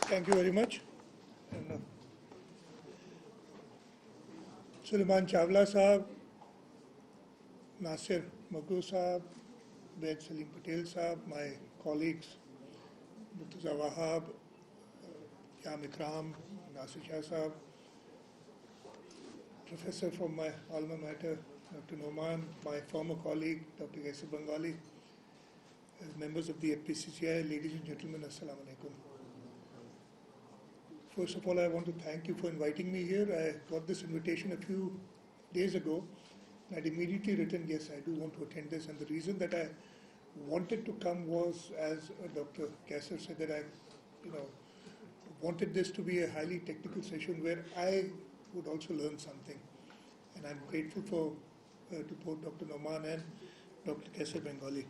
Thank you very much. And, Suleiman Chawla Sahab, Nasir Magoo Sahab, Ved Salim Patel Sahab, my colleagues, Murtaza Wahab, Yam Ikram, Nasir Shah Sahab, Professor from my alma mater, Dr. Noman, my former colleague, Dr. Kaisar Bengali, members of the FPCCI, ladies and gentlemen, Assalamu alaikum. First of all, I want to thank you for inviting me here. I got this invitation a few days ago. I'd immediately written, yes, I do want to attend this. And the reason that I wanted to come was, as Dr. Kaisar said, that I wanted this to be a highly technical session where I would also learn something. And I'm grateful to both Dr. Noman and Dr. Kaisar Bengali.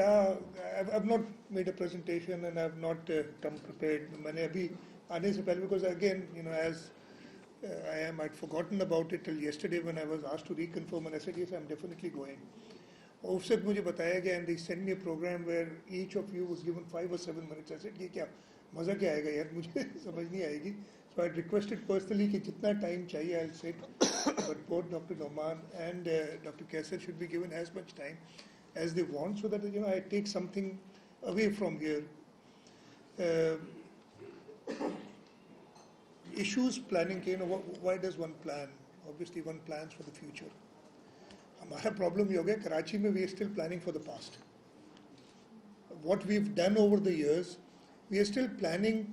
I've not made a presentation and I've not come prepared. Because again, as I'd forgotten about it till yesterday when I was asked to reconfirm, and I said, yes, I'm definitely going. Offset मुझे बताया गया, and they sent me a program where each of you was given 5 or 7 minutes. I said, ये क्या मज़ा क्या आएगा यार, मुझे समझ नहीं आएगी. So I requested personally कि जितना time चाहिए I'll sit, but both Dr. Noman and Dr. Kaisar should be given as much time as they want, so that I take something away from here. Issues planning, why does one plan? Obviously, one plans for the future. Our problem is that Karachi we are still planning for the past. What we've done over the years, we are still planning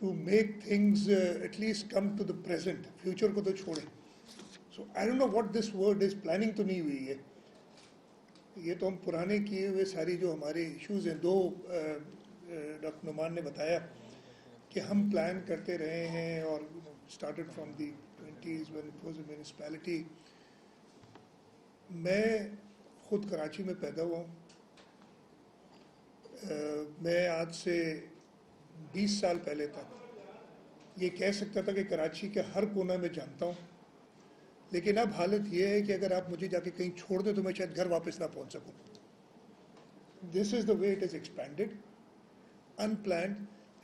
to make things at least come to the present. Future ko to chhode. So I don't know what this word is. Planning to nahi hui hai. ये तो हम पुराने किए हुए सारी जो हमारे issues हैं, दो डॉक्टर नुमान ने बताया कि हम प्लान करते रहे हैं और started from the 20s when it was a municipality. मैं खुद कराची में पैदा हुआ हूँ. मैं आज से 20 साल पहले तक ये कह सकता था कि कराची के हर कोना में जानता हूँ, लेकिन अब हालत ये है कि अगर आप मुझे जाके कहीं छोड़ दें तो मैं शायद घर वापस ना पहुंच सकूं. This is the way it is expanded, unplanned,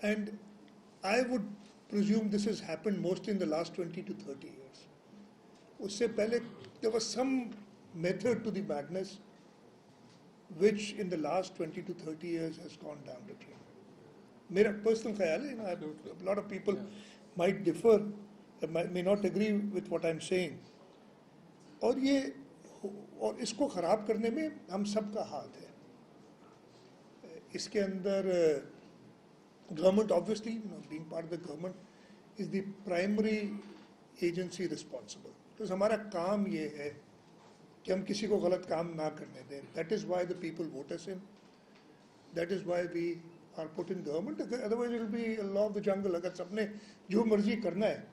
and I would presume this is happened mostly in the last 20 to 30 years. उससे पहले there was some method to the madness which in the last 20 to 30 years has gone down the drain. मेरा personal ख्याल है, a lot of people might differ, may not agree with what I'm saying. और इसको ख़राब करने में हम सब का हाथ है. इसके अंदर government obviously, being part of the government, is the primary agency responsible. तो हमारा काम ये है कि हम किसी को गलत काम ना करने दें. That is why the people vote us in. That is why we are put in government. Otherwise it will be a law of the jungle. अगर सबने जो मर्जी करना है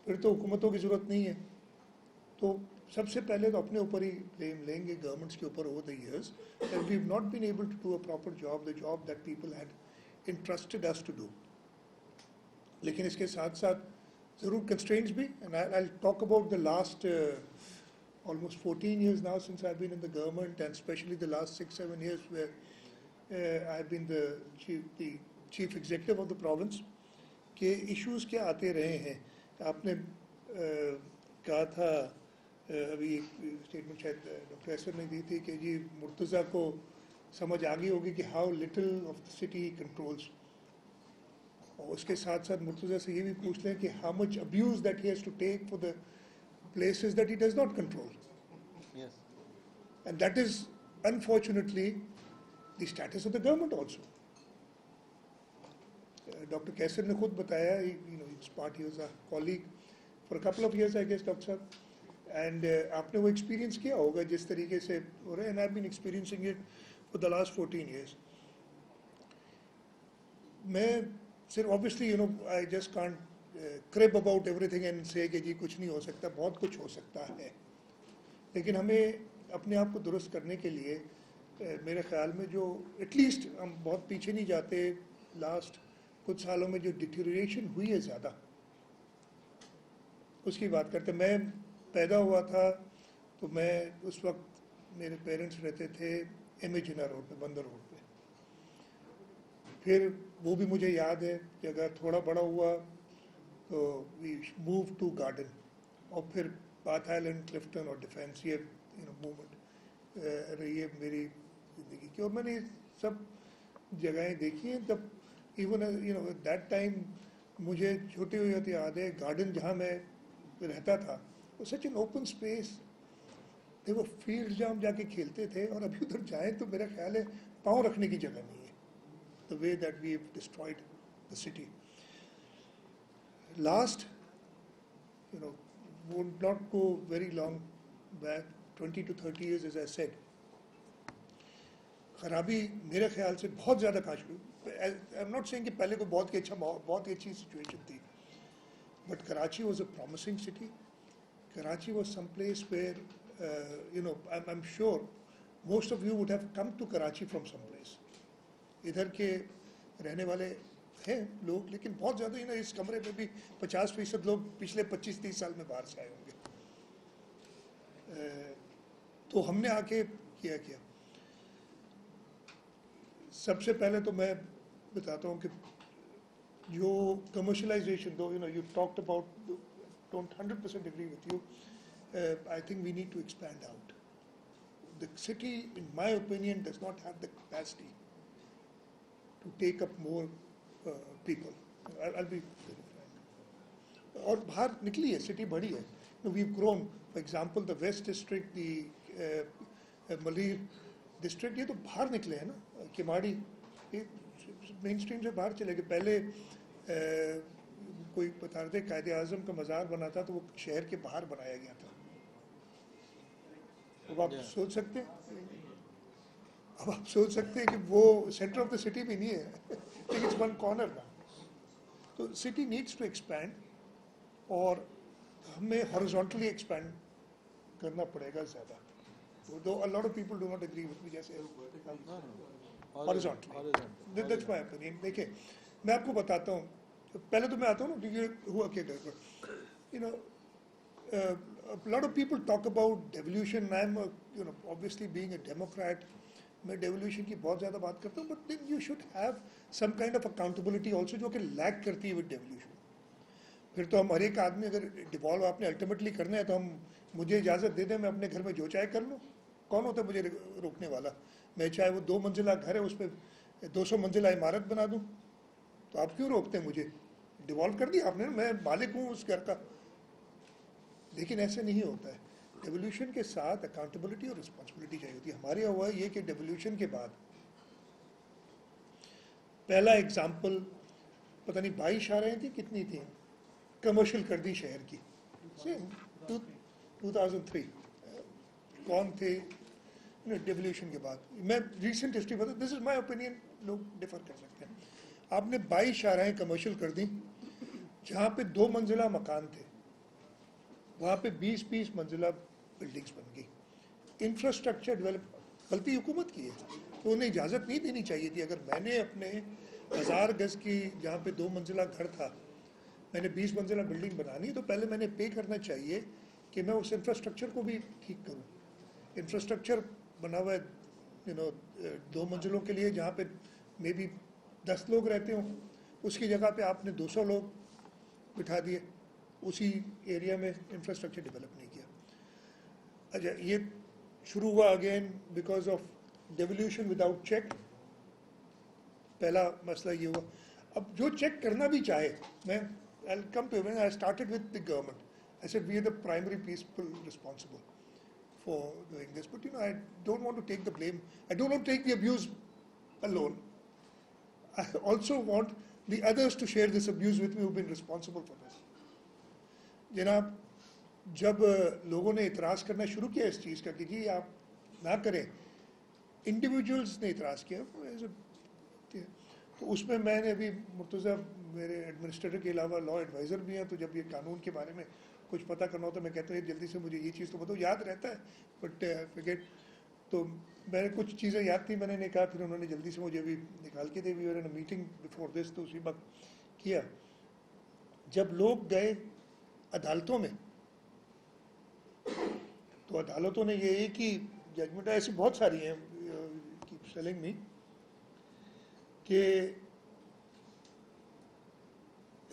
फिर तो हुकूमतों की ज़रूरत नहीं है. तो सबसे पहले तो अपने ऊपर ही ब्लेम लेंगे, गवर्नमेंट्स के ऊपर. Over the years that we have not been able to do a proper job, the job that people had interested us to do. लेकिन इसके साथ साथ ज़रूर कंस्ट्रेंट्स भी. And I will talk about the last almost 14 years now since I've been in the government, and especially the last 6-7 years where I've been the chief executive of the province. के issues क्या आते रहे हैं. आपने कहा था अभी एक स्टेटमेंट शायद डॉक्टर ऐसर ने दी थी कि जी मुर्तज़ा को समझ आ गई होगी कि how little of the city controls. और उसके साथ साथ मुर्तज़ा से ये भी पूछ लें कि how much abuse that he has to take for the places that he does not control. Yes. And that is unfortunately the status of the government also. Dr. Kaisar ne khud bataya, his part, he was a colleague for a couple of years, I guess, Dr. Sahab. And aapne wo experience kiya hoga jis tarike se ho raha hai, and I've been experiencing it for the last 14 years. Main sir, obviously, I just can't crib about everything and say कि जी कुछ नहीं हो सकता. बहुत कुछ हो सकता है, लेकिन हमें अपने आप को दुरुस्त करने के लिए मेरे ख्याल में जो एटलीस्ट हम बहुत पीछे नहीं जाते. लास्ट कुछ सालों में जो डिटेरियोरेशन हुई है ज़्यादा, उसकी बात करते. मैं पैदा हुआ था तो मैं उस वक्त मेरे पेरेंट्स रहते थे एम ए जिन्ना रोड पे, बंदर रोड पे। फिर वो भी मुझे याद है कि अगर थोड़ा बड़ा हुआ तो वी मूव टू गार्डन, और फिर बाथ आइलैंड, क्लिफ्टन और डिफेंस, ये मूवमेंट रही है मेरी ज़िंदगी की। और मैंने सब जगहें देखी हैं। तब इवन दैट टाइम मुझे छोटे हुए तो याद है गार्डन जहाँ मैं रहता था, वो सच एन ओपन स्पेस, वो फील्ड जहाँ हम जाके खेलते थे, और अभी उधर जाए तो मेरा ख्याल है पाँव रखने की जगह नहीं है, the way that we have destroyed the city. Last would not go very long back, 20 to 30 years, as I said. खराबी मेरे ख्याल से बहुत ज़्यादा कहाँ शुरू, आई एम नॉट सेइंग कि पहले को बहुत ही अच्छा, बहुत ही अच्छी सिचुएशन थी, but Karachi was a promising city. Karachi was some place where I am sure most of you would have come to Karachi from some place. इधर के रहने वाले हैं लोग, लेकिन बहुत ज़्यादा इस कमरे में भी 50% लोग पिछले 25-30 साल में बाहर से आए होंगे. तो हमने आके किया सबसे पहले तो मैं बताता हूँ कि जो commercialisation, though you talked about, don't 100% agree with you, I think we need to expand out. The city in my opinion does not have the capacity to take up more people. I'll be very frank. और बाहर निकली है, city बड़ी है. We've grown. For example, the West District, the Malir District, ये तो बाहर निकले हैं ना. किमाड़ी ये मेन स्ट्रीम से बाहर चले गए. पहले कोई बता रहे थे कायदे आज़म का मज़ार बना था तो वो शहर के बाहर बनाया गया था. अब आप सोच सकते हैं, कि वो सेंटर ऑफ द सिटी भी नहीं है. It's one corner now. So city needs to expand, और हमें horizontally expand करना पड़ेगा ज़्यादा. Though a lot of people do not agree with me, जैसे horizontally. That's my opinion. देखिए, मैं आपको बताता हूँ. पहले तो मैं आता हूँ ना, ये हुआ क्या गड़बड़. A lot of people talk about devolution. I'm obviously being a Democrat, मैं डेवोल्यूशन की बहुत ज़्यादा बात करता हूँ, but then you should have some kind of accountability also, जो कि लैक करती है विद डेवोल्यूशन. फिर तो हम हर एक आदमी अगर डिवॉल्व आपने अल्टीमेटली करना है तो हम, मुझे इजाज़त दे दें मैं अपने घर में जो चाहे कर लूँ, कौन होता है मुझे रोकने वाला. मैं चाहे वो 2 मंजिला घर है उस पर 200 मंजिला इमारत बना दूँ, तो आप क्यों रोकते हैं मुझे. डिवॉल्व कर दिया आपने, मैं मालिक हूँ उस घर का. लेकिन ऐसे नहीं होता है. डेवोल्यूशन के साथ अकाउंटेबिलिटी और रिस्पॉन्सिबिलिटी चाहिए होती है. हमारे यहाँ हुआ ये कि डेवोल्यूशन के बाद पहला एग्जाम्पल, पता नहीं 22 इशाराएँ थी कितनी थी, कमर्शियल कर दी शहर की. 2003 कौन थे डेवोल्यूशन के बाद. मैं रिसेंट हिस्ट्री बता, दिस इज माई ओपिनियन, लोग डिफर कर सकते हैं. आपने 22 इशाराएँ कमर्शियल कर दी, जहाँ पे 2 मंजिला मकान थे वहाँ पे 20-20 मंजिला बिल्डिंग्स बन गई. इंफ्रास्ट्रक्चर डेवलप, गलती हुकूमत की है, तो उन्हें इजाज़त नहीं देनी चाहिए थी. अगर मैंने अपने 1000 गज़ की जहाँ पे 2 मंजिला घर था, मैंने 20 मंजिला बिल्डिंग बनानी, तो पहले मैंने पे करना चाहिए कि मैं उस इंफ्रास्ट्रक्चर को भी ठीक करूँ. इंफ्रास्ट्रक्चर बना हुआ है 2 मंजिलों के लिए, जहाँ पे मे बी 10 लोग रहते हों, उसकी जगह पे आपने 200 लोग बिठा दिए. उसी एरिया में इंफ्रास्ट्रक्चर डेवलप नहीं किया. अच्छा, ये शुरू हुआ again because of devolution without check. पहला मसला ये हुआ. अब जो चेक करना भी चाहे, मैं I came to it, I started with the government. I said we are the primary people responsible for doing this, but I don't want to take the blame. I don't want to take the abuse alone. I also want the others to share this abuse with me who been responsible for this. जनाब, जब लोगों ने इतराज़ करना शुरू किया इस चीज़ का कि जी आप ना करें, इंडिविजुअल्स ने इतराज़ किया, तो उसमें मैंने अभी, मुर्तज़ा मेरे एडमिनिस्ट्रेटर के अलावा लॉ एडवाइज़र भी हैं, तो जब ये कानून के बारे में कुछ पता करना होता है, मैं कहता हूँ जल्दी से मुझे ये चीज़ तो बताओ. याद रहता है बट फॉरगेट. तो मैंने कुछ चीज़ें याद थी, मैंने कहा, फिर उन्होंने जल्दी से मुझे भी निकाल के दे. We were in a meeting before this, तो उसी वक्त किया. जब लोग गए अदालतों में, तो अदालतों ने ये एक ही जजमेंट ऐसी बहुत सारी हैं, कीप सेलिंग मी, कि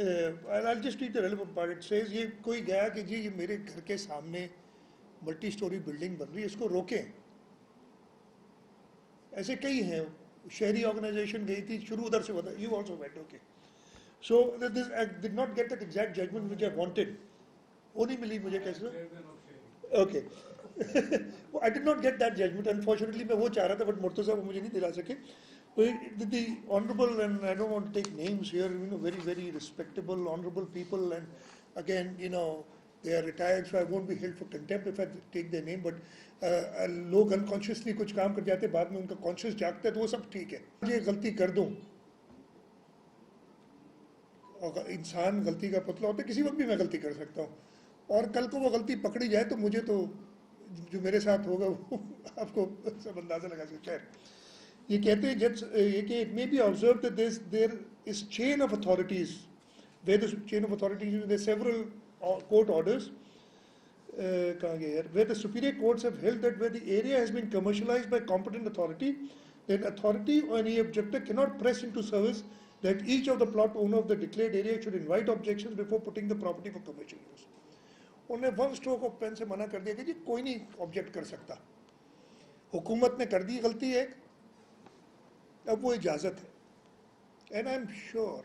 I'll just read the relevant part. It says ये कोई गया कि जी ये मेरे घर के सामने मल्टी स्टोरी बिल्डिंग बन रही है, इसको रोकें. ऐसे कई हैं. शहरी ऑर्गेनाइजेशन गई थी, शुरू उधर से बता. You also went, okay. So this I did not get that exact judgment which I wanted. वो नहीं मिली मुझे कैसे? Okay. I did not get that judgment. Unfortunately, मैं वो चाह रहा था, but मुर्तज़ा वो मुझे नहीं दिला सके. The honourable, and I don't want to take names here, very, very respectable, honourable people, and again, they are retired, so I won't be held for contempt if I take their name, but लोग unconsciously कुछ काम कर जाते, बाद में उनका conscious जागता है, तो वो सब ठीक है. ये गलती कर दूं, और इंसान गलती का पुतला होता है, किसी वक्त भी मैं गलती कर सकता हूँ, और कल को वो गलती पकड़ी जाए तो मुझे तो जो मेरे साथ होगा वो आपको सब अंदाजा लगा सकते हैं. ये कहते हैं ये कि it may be observed that there is chain of authorities, where the chain of authorities, there are several court orders, where the superior courts have held that where the area has been commercialized by competent authority, then authority or any objector cannot press into service that each of the plot owner of the declared area should invite objections before putting the property for commercial use. उन्हें one stroke of pen से मना कर दिया कि जी कोई नहीं object कर सकता. हुकूमत ने कर दी गलती एक, अब वो इजाज़त है. एंड आई एम श्योर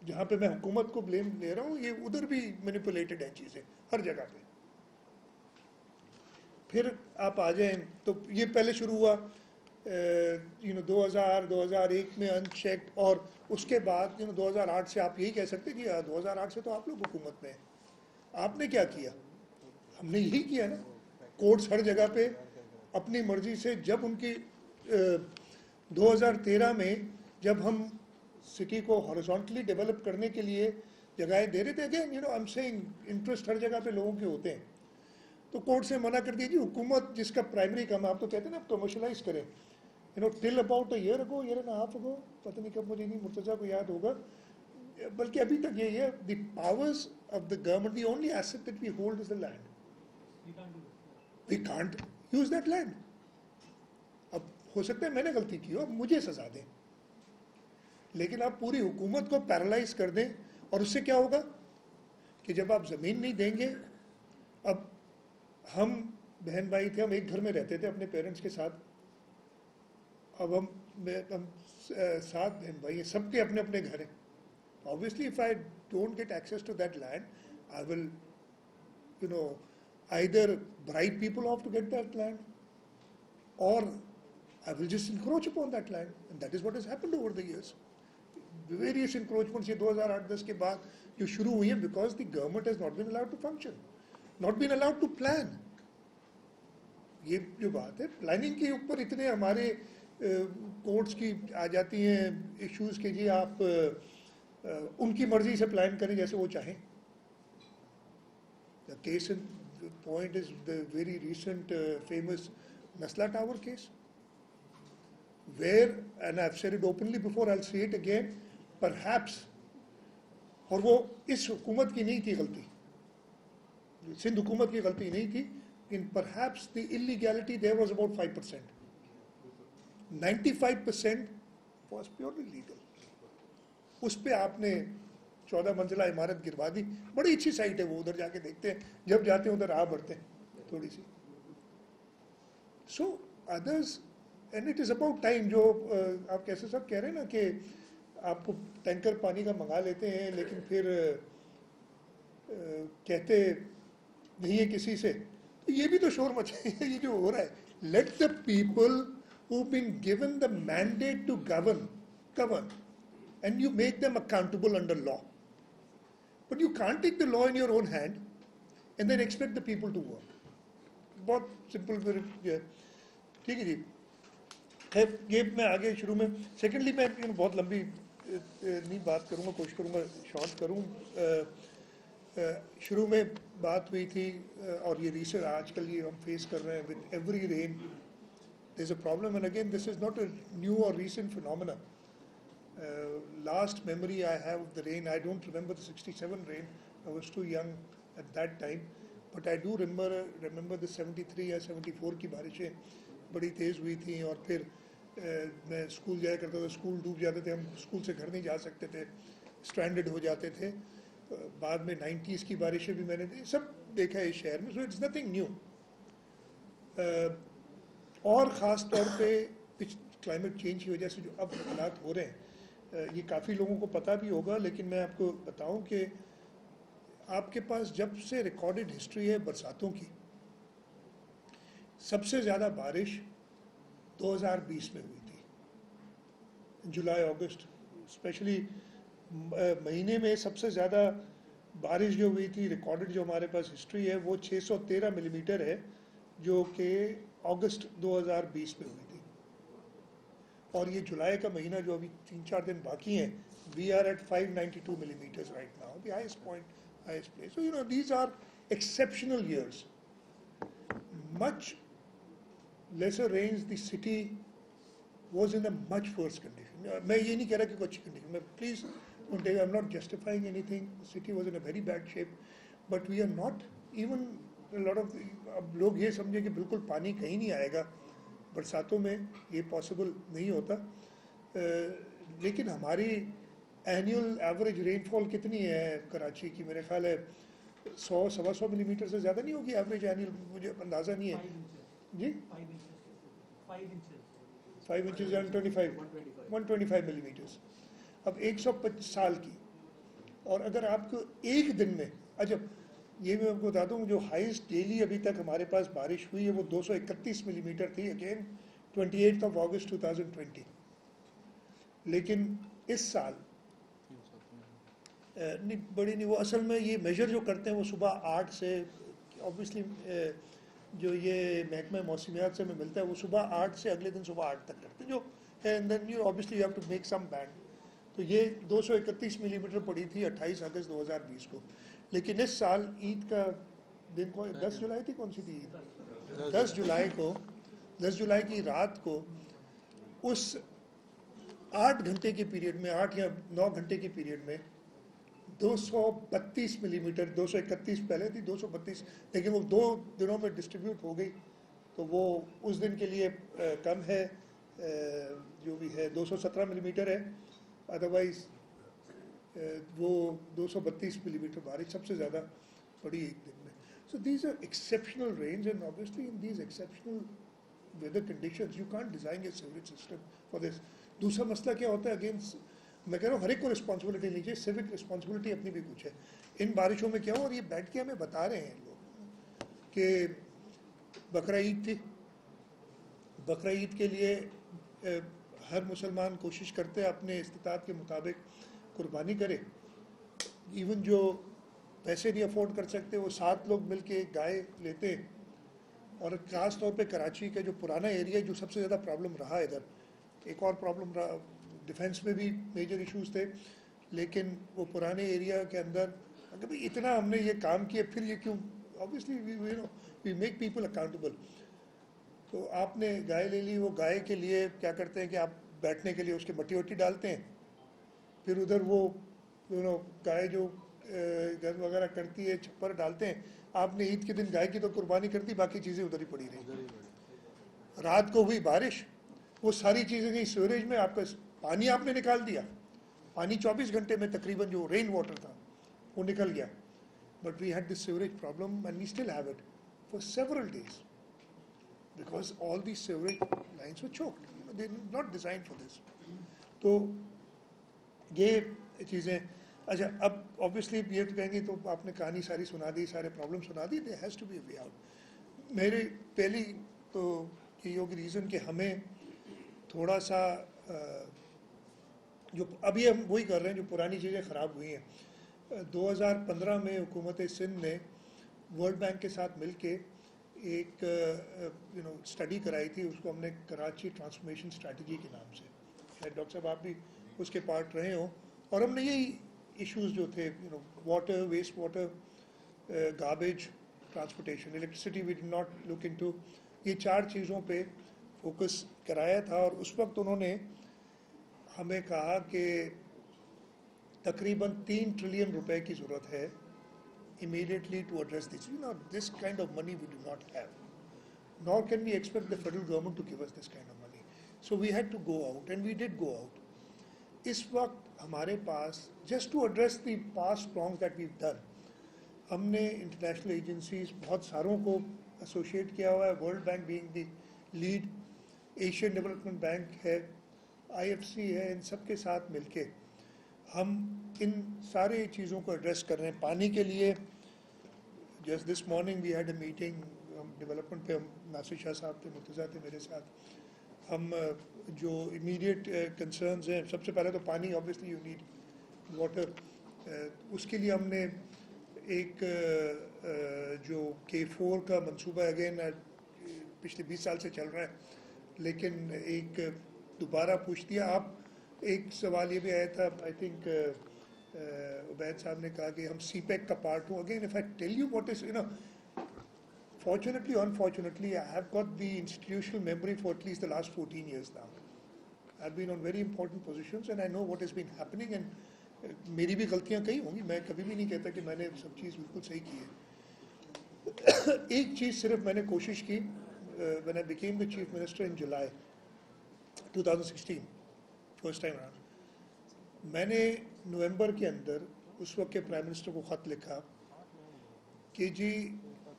जहाँ पे मैं हुकूमत को ब्लेम ले रहा हूँ, ये उधर भी मैनिपुलेटेड है चीज़ें हर जगह पे. फिर आप आ जाएं तो ये पहले शुरू हुआ 2001 में अनचेक्ड, और उसके बाद 2008 से आप यही कह सकते कि 2008 से तो आप लोग हुकूमत में हैं. आपने क्या किया? हमने यही किया ना. कोर्ट्स हर जगह पे अपनी मर्जी से, जब उनकी 2013 में जब हम सिटी को हॉरिजॉन्टली डेवलप करने के लिए जगहें दे रहे थे, again I am saying interest हर जगह पे लोगों के होते हैं, तो कोर्ट से मना कर दिया जी हुकूमत जिसका प्राइमरी काम, आप तो कहते हैं ना कमर्शलाइज करें. Till about a year and half अगो, पता नहीं कब, मुझे नहीं, मुर्तज़ा को याद होगा, बल्कि अभी तक यही है. The powers of the government, the only asset that we hold is the land. We can't use that land. अब हो सकता है मैंने गलती की हो, अब मुझे सजा दें, लेकिन आप पूरी हुकूमत को पैरालाइज कर दें, और उससे क्या होगा कि जब आप ज़मीन नहीं देंगे, अब हम बहन भाई थे, हम एक घर में रहते थे अपने पेरेंट्स के साथ, अब हम 7 बहन भाई हैं, सबके अपने अपने घर हैं. Obviously, if I don't get access to that land, I will, either bribe people off to get that land, or I will just encroach upon that land, and that is what has happened over the years. Various encroachments ये 2008-10 के बाद जो शुरू हुई हैं, because the government has not been allowed to function, not been allowed to plan. ये जो बात है, प्लानिंग के ऊपर इतने हमारे कोर्ट्स की आ जाती हैं इश्यूज के जी आप उनकी मर्जी से प्लान करें जैसे वो चाहें. The case in point is the very recent famous Nasla Tower case, where, and I've said it openly before, I'll say it again, perhaps, और वो इस हुकूमत की नहीं थी गलती, सिंध हुकूमत की गलती नहीं थी, in perhaps the illegality there was about 5%. 95% was purely legal. उस पे आपने 14 मंजिला इमारत गिरवा दी. बड़ी अच्छी साइट है वो, उधर जाके देखते हैं, जब जाते हैं उधर आ बढ़ते हैं थोड़ी सी. So others, and it is about time, जो आप कैसे सब कह रहे हैं ना कि आपको टैंकर पानी का मंगा लेते हैं, लेकिन फिर कहते नहीं है किसी से, तो ये भी तो शोर मचा है ये जो हो रहा है. Let the people who been given the mandate to govern, and you make them accountable under law. But you can't take the law in your own hand and then expect the people to work. बहुत simple. ठीक है जी. ये मैं आगे शुरू में, secondly मैं बहुत लंबी नहीं बात करूँगा, कोशिश करूँगा शॉर्ट करूँ. शुरू में बात हुई थी, और ये रिसेंट आजकल ये हम फेस कर रहे हैं, with every rain there is a problem. And again this is not a new और recent phenomena. Last memory I have of the rain, I don't remember the 67 rain, I was too young at that time, but I do remember the 73 या 74 की बारिशें बड़ी तेज़ हुई थी, और फिर मैं स्कूल जाया करता था, स्कूल डूब जाते थे, हम स्कूल से घर नहीं जा सकते थे, स्ट्रैंडेड हो जाते थे। बाद में 90s की बारिशें भी मैंने सब देखा है इस शहर में, सो इट्स नथिंग न्यू। और ख़ास तौर पे क्लाइमेट चेंज की वजह से जो अब हालात हो रहे हैं, ये काफ़ी लोगों को पता भी होगा, लेकिन मैं आपको बताऊं कि आपके पास जब से रिकॉर्डेड हिस्ट्री है बरसातों की, सबसे ज़्यादा बारिश 2020 में हुई थी, जुलाई अगस्त स्पेशली महीने में सबसे ज़्यादा बारिश जो हुई थी, रिकॉर्डेड जो हमारे पास हिस्ट्री है, वो 613 मिलीमीटर है, जो कि अगस्त 2020 में हुई थी। और ये जुलाई का महीना जो अभी 3-4 दिन बाकी हैं, we are at 592 millimetres right now, the highest point, highest place. So, you know, these are exceptional years. Much lesser rains, the city was in a much worse condition. मैं ये नहीं कह रहा कि कोई अच्छी condition, मैं please don't take, I'm not justifying anything. The city was in a very bad shape, but we are not even a lot of अब लोग ये समझे कि बिल्कुल पानी कहीं नहीं आएगा बरसातों में, ये पॉसिबल नहीं होता। लेकिन हमारी एनुअल एवरेज रेनफॉल कितनी है कराची की? मेरे ख्याल है 100-125 मिलीमीटर से ज़्यादा नहीं होगी एवरेज एनुअल, मुझे अंदाज़ा नहीं है जी। 5 इंचज़ एंड 125 मिलीमीटर्स। अब 125 साल की, और अगर आपको एक दिन में, अच्छा ये मैं आपको बता दूँ, जो हाईएस्ट डेली अभी तक हमारे पास बारिश हुई है वो 231 मिलीमीटर थी, अगेन 28 अगस्त 2020। लेकिन इस साल नहीं, बड़ी नहीं, वो असल में ये मेजर जो करते हैं वो सुबह 8 से, ऑब्वियसली जो ये महकमा मौसमियात से हमें मिलता है वो सुबह 8 से अगले दिन सुबह 8 तक करते हैं जो है, and then you obviously you have to make some band. तो ये 231 मिलीमीटर पड़ी थी 28 अगस्त 2020 को। लेकिन इस साल ईद का दिन को 10 जुलाई थी, कौन सी थी ईद? 10 जुलाई को, 10 जुलाई की रात को उस 8 घंटे के पीरियड में, 8 या 9 घंटे के पीरियड में 232 मिलीमीटर, 231 पहले थी, 232, लेकिन वो 2 दिनों में डिस्ट्रीब्यूट हो गई, तो वो उस दिन के लिए कम है, जो भी है 217 मिलीमीटर है, अदरवाइज वो 232 मिलीमीटर बारिश सबसे ज़्यादा पड़ी एक दिन में। So these are exceptional range, and obviously in these exceptional weather conditions you can't design a sewerage system for this. दूसरा मसला क्या होता है, अगेन मैं कह रहा हूँ हर एक को रिस्पॉन्सिबिलिटी लीजिए, सिविक रिस्पॉन्सिबिलिटी अपनी भी कुछ है। इन बारिशों में क्या हो, और ये बैठ के हमें बता रहे हैं लोग कि बकरा ईद थी, बकरा ईद के लिए हर मुसलमान कोशिश करते हैं अपने इस्तिताअत के मुताबिक कुर्बानी करे। इवन जो पैसे नहीं अफोर्ड कर सकते वो 7 लोग मिल के गाय लेते हैं। और ख़ास तौर पे कराची का जो पुराना एरिया जो सबसे ज़्यादा प्रॉब्लम रहा इधर, एक और प्रॉब्लम रहा, डिफेंस में भी मेजर इश्यूज थे, लेकिन वो पुराने एरिया के अंदर अगर भाई इतना हमने ये काम किया फिर ये क्यों, obviously we make people accountable. तो आपने गाय ले ली, वो गाय के लिए क्या करते हैं कि आप बैठने के लिए उसके मट्टी वट्टी डालते हैं, फिर उधर वो गाय जो गंद वगैरह करती है छप्पर डालते हैं। आपने ईद के दिन गाय की तो कुर्बानी कर दी, बाकी चीज़ें उधर ही पड़ी रही। रात को हुई बारिश, वो सारी चीज़ें गई सीवरेज में, आपका पानी आपने निकाल दिया, पानी 24 घंटे में तकरीबन जो रेन वाटर था वो निकल गया। But we had this sewerage problem and we still have it for several days because all the sewerage lines were choked, they not design for this. तो ये चीज़ें, अच्छा अब ऑब्वियसली ये तो कहेंगे तो आपने कहानी सारी सुना दी, सारे प्रॉब्लम सुना दी, there has to be a way out. मेरी पहली तो ये होगी रीज़न कि हमें थोड़ा सा जो अभी हम वही कर रहे हैं जो पुरानी चीज़ें ख़राब हुई हैं। 2015 में हुकूमत सिंध ने वर्ल्ड बैंक के साथ मिल के एक स्टडी कराई थी, उसको हमने कराची ट्रांसफॉर्मेशन स्ट्रैटेजी के नाम से, शायद डॉक्टर साहब आप भी उसके पार्ट रहे हों। और हमने यही इश्यूज़ जो थे, water, waste water, garbage, transportation, electricity, we did not look into, ये 4 चीज़ों पे फोकस कराया था। और उस वक्त उन्होंने हमें कहा कि तकरीबन 3 ट्रिलियन रुपए की ज़रूरत है immediately to address this. You know, this kind of money we do not have, nor can we expect the federal government to give us this kind of money. So we had to go out, and we did go out. इस वक्त हमारे पास, just to address the past wrongs that we've done, हमने international agencies बहुत सारों को associate किया हुआ है, world bank being the lead, Asian development bank है, IFC है, इन सब के साथ मिलके हम इन सारे चीज़ों को एड्रेस कर रहे हैं. पानी के लिए just this morning we had a meeting, हम डेवलपमेंट पे, हम नासिर शाह साहब थे, मुर्तज़ा थे मेरे साथ. हम जो इमीडिएट कंसर्न्स हैं, सबसे पहले तो पानी, ऑब्वियसली यू नीड वाटर. उसके लिए हमने एक जो K4 का मंसूबा अगेन पिछले 20 साल से चल रहा है, लेकिन एक दोबारा पूछ दिया. आप एक सवाल ये भी आया था, आई थिंक उबैद साहब ने कहा कि हम CPEC का पार्ट हूँ. Again if I tell you what is, you know, fortunately or unfortunately, I have got the institutional memory for at least the last 14 years now. I've been on very important positions and I know what has been happening, and मेरी भी गलतियाँ कई होंगी, मैं कभी भी नहीं कहता कि मैंने सब चीज़ बिल्कुल सही की है. एक चीज़ सिर्फ मैंने कोशिश की, when I became the chief minister in July 2016, first time around, मैंने नवंबर के अंदर उस वक्त के प्राइम मिनिस्टर को ख़त लिखा कि जी,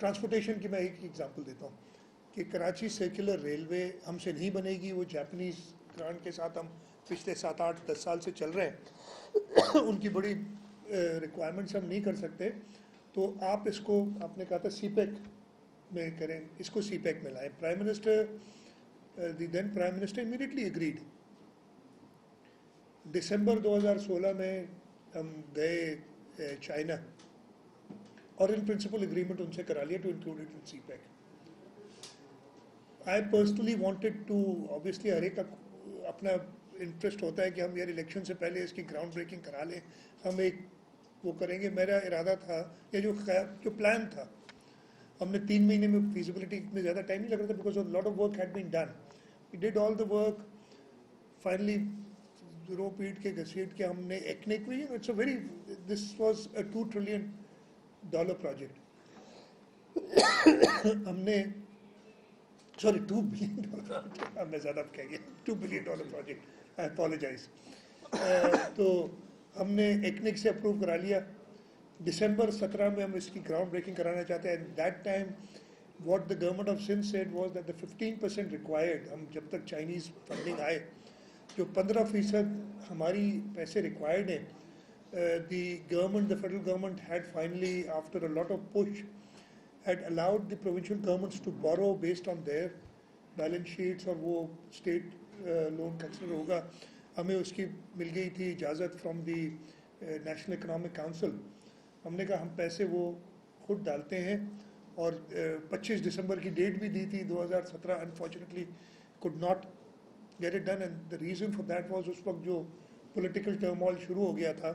ट्रांसपोर्टेशन की मैं एक एग्जांपल देता हूँ कि कराची सर्कुलर रेलवे हमसे नहीं बनेगी, वो जापानीज़ ग्रांट के साथ हम पिछले 7, 8, 10 साल से चल रहे हैं. उनकी बड़ी रिक्वायरमेंट्स हम नहीं कर सकते, तो आप इसको, आपने कहा था CPEC में करें, इसको CPEC में लाएं. Prime minister, the then prime minister immediately agreed. दिसंबर 2016 में हम गए चाइना और इन प्रिंसिपल एग्रीमेंट उनसे करा लिया to include it in CPEC. I personally wanted to, obviously हर एक का अपना इंटरेस्ट होता है कि हम यार इलेक्शन से पहले इसकी ग्राउंड ब्रेकिंग करा लें, हम एक वो करेंगे. मेरा इरादा था, या जो प्लान था, हमने 3 महीने में फिजिबिलिटी, इतने ज़्यादा टाइम नहीं लग रहा था because of lot of work had been done. We did all the work, finally रो पीट के घसीट के हमने एक्निक में, it's a very, this was a $2 trillion project. हमने, सॉरी $2 billion, मैं ज़्यादा कह गया, $2 billion प्रोजेक्ट, आई अपोलोजाइज. तो हमने एक्निक से अप्रूव करा लिया. दिसंबर 17 में हम इसकी ग्राउंड ब्रेकिंग कराना चाहते हैं. That time what the government of Sindh said was that the 15% required, हम जब तक चाइनीज़ फंडिंग आए, जो 15% हमारी पैसे रिक्वायर्ड हैं, the government, the federal government had finally, after a lot of push, had allowed the provincial governments to borrow based on their balance sheets, और वो state loan consider होगा. हमें उसकी मिल गई थी इजाज़त from the National Economic Council. हमने कहा हम पैसे वो खुद डालते हैं, और 25 दिसंबर की डेट भी दी थी 2017. Unfortunately could not get it done, and the reason for that was उस वक्त जो political turmoil शुरू हो गया था,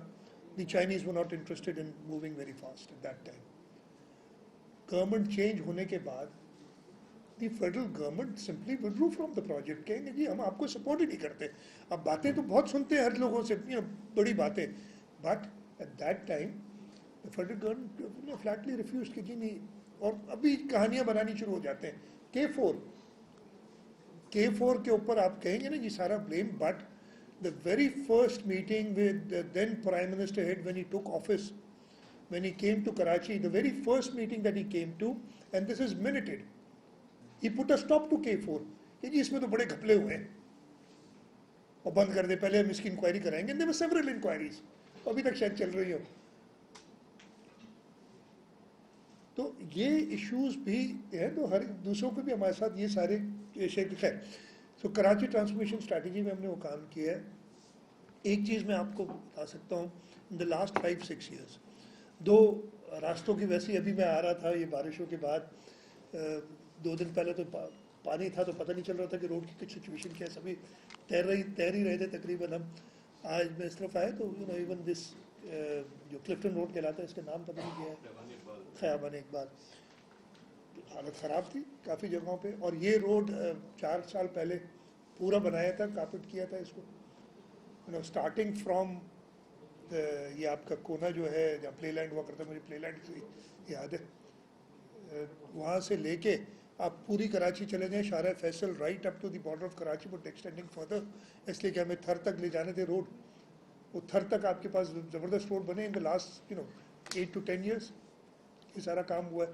the Chinese were not interested in moving very fast at that time. Government change होने के बाद the federal government simply withdrew from the project, कहेंगे जी हम आपको सपोर्ट ही नहीं करते. अब बातें तो बहुत सुनते हैं हर लोगों से, बड़ी बातें, but at that time the federal government flatly refused कि जी नहीं. और अभी कहानियाँ बनानी शुरू हो जाते हैं. K4 के ऊपर आप कहेंगे ना जी सारा blame, but the very first meeting with the then Prime Minister had when he took office, when he came to Karachi, the very first meeting that he came to, and this is minuted, he put a stop to K4. कि जी इसमें तो बड़े घपले हुए हैं और बंद कर दे, पहले हम इसकी इंक्वायरी कराएंगे. There were several inquiries, अभी तक शायद चल रही हो. तो ये इश्यूज भी हैं, तो हर दूसरों को भी हमारे साथ ये सारे खैर. तो कराची ट्रांसफॉर्मेशन स्ट्रैटेजी में हमने वो काम किया है. एक चीज़ मैं आपको बता सकता हूँ, इन द लास्ट 5-6 years 2 रास्तों की, वैसे अभी मैं आ रहा था ये बारिशों के बाद, 2 दिन पहले तो पानी था, तो पता नहीं चल रहा था कि रोड की कुछ सिचुएशन क्या है, सभी तैर ही रहे थे तकरीबन. हम आज मैं इस तरफ आए तो इवन दिस जो क्लिफ्टन रोड कहलाता है, इसका नाम पता नहीं क्या है, खयाबान इकबाल, हालत ख़राब थी काफ़ी जगहों पे. और ये रोड 4 साल पहले पूरा बनाया था, कारपेट किया था इसको, स्टार्टिंग फ्रॉम ये आपका कोना जो है जहाँ प्ले लैंड हुआ करता है, मुझे प्ले लैंड से याद है, वहाँ से लेके आप पूरी कराची चले जाएं, Shahrah Faisal right up to the border of Karachi but extending further, इसलिए कि हमें थर तक ले जाने थे रोड, वो थर तक आपके पास ज़बरदस्त रोड बने इन द लास्ट 8 to 10 years, ये सारा काम हुआ है।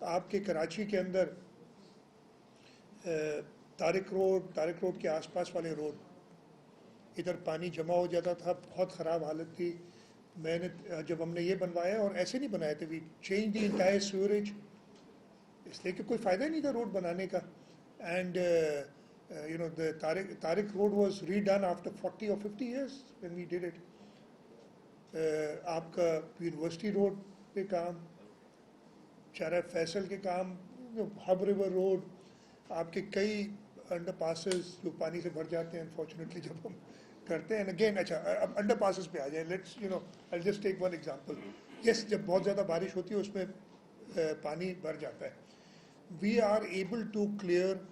आपके कराची के अंदर तारिक रोड के आसपास वाले रोड, इधर पानी जमा हो जाता था, बहुत ख़राब हालत थी। मैंने जब हमने ये बनवाया, और ऐसे नहीं बनाए थे, we change the entire sewerage, इसलिए कि कोई फ़ायदा ही नहीं था रोड बनाने का। And the Tariq road was redone after 40 or 50 years when we did it. आपका यूनिवर्सिटी रोड पे काम, शारा फैसल के काम, हब रिवर रोड, आपके कई अंडर पासेस जो पानी से भर जाते हैं अनफॉर्चुनेटली जब हम करते हैं। अगेन अच्छा, अब अंडर पासेस पे आ जाए, let's I just take one example. Yes, जब बहुत ज़्यादा बारिश होती है उसमें पानी भर जाता है। We are able to clear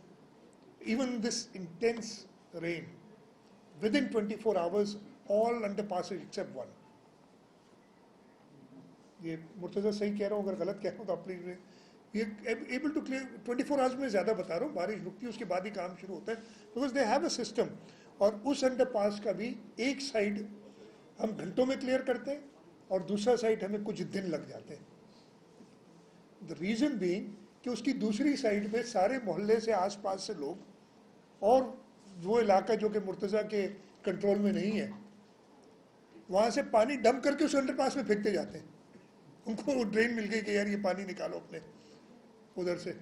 even this intense rain within 24 hours all underpasses except one. ये मुर्तज़ा सही कह रहा हूँ, अगर गलत कह रहा हूँ तो आप please, able to clear 24 hours में ज़्यादा बता रहा हूँ, बारिश रुकती है उसके बाद ही काम शुरू होता है, because they have a system. और उस अंडर पास का भी एक साइड हम घंटों में क्लियर करते हैं और दूसरा साइड हमें कुछ दिन लग जाते हैं। द रीज़न बीइंग कि उसकी दूसरी साइड में सारे मोहल्ले से आसपास से लोग और वो इलाका जो कि मुर्तज़ा के कंट्रोल में नहीं है, वहाँ से पानी डंप करके उस अंडर पास में फेंकते जाते हैं। उनको वो ड्रेन मिल गई कि यार ये पानी निकालो अपने उधर से,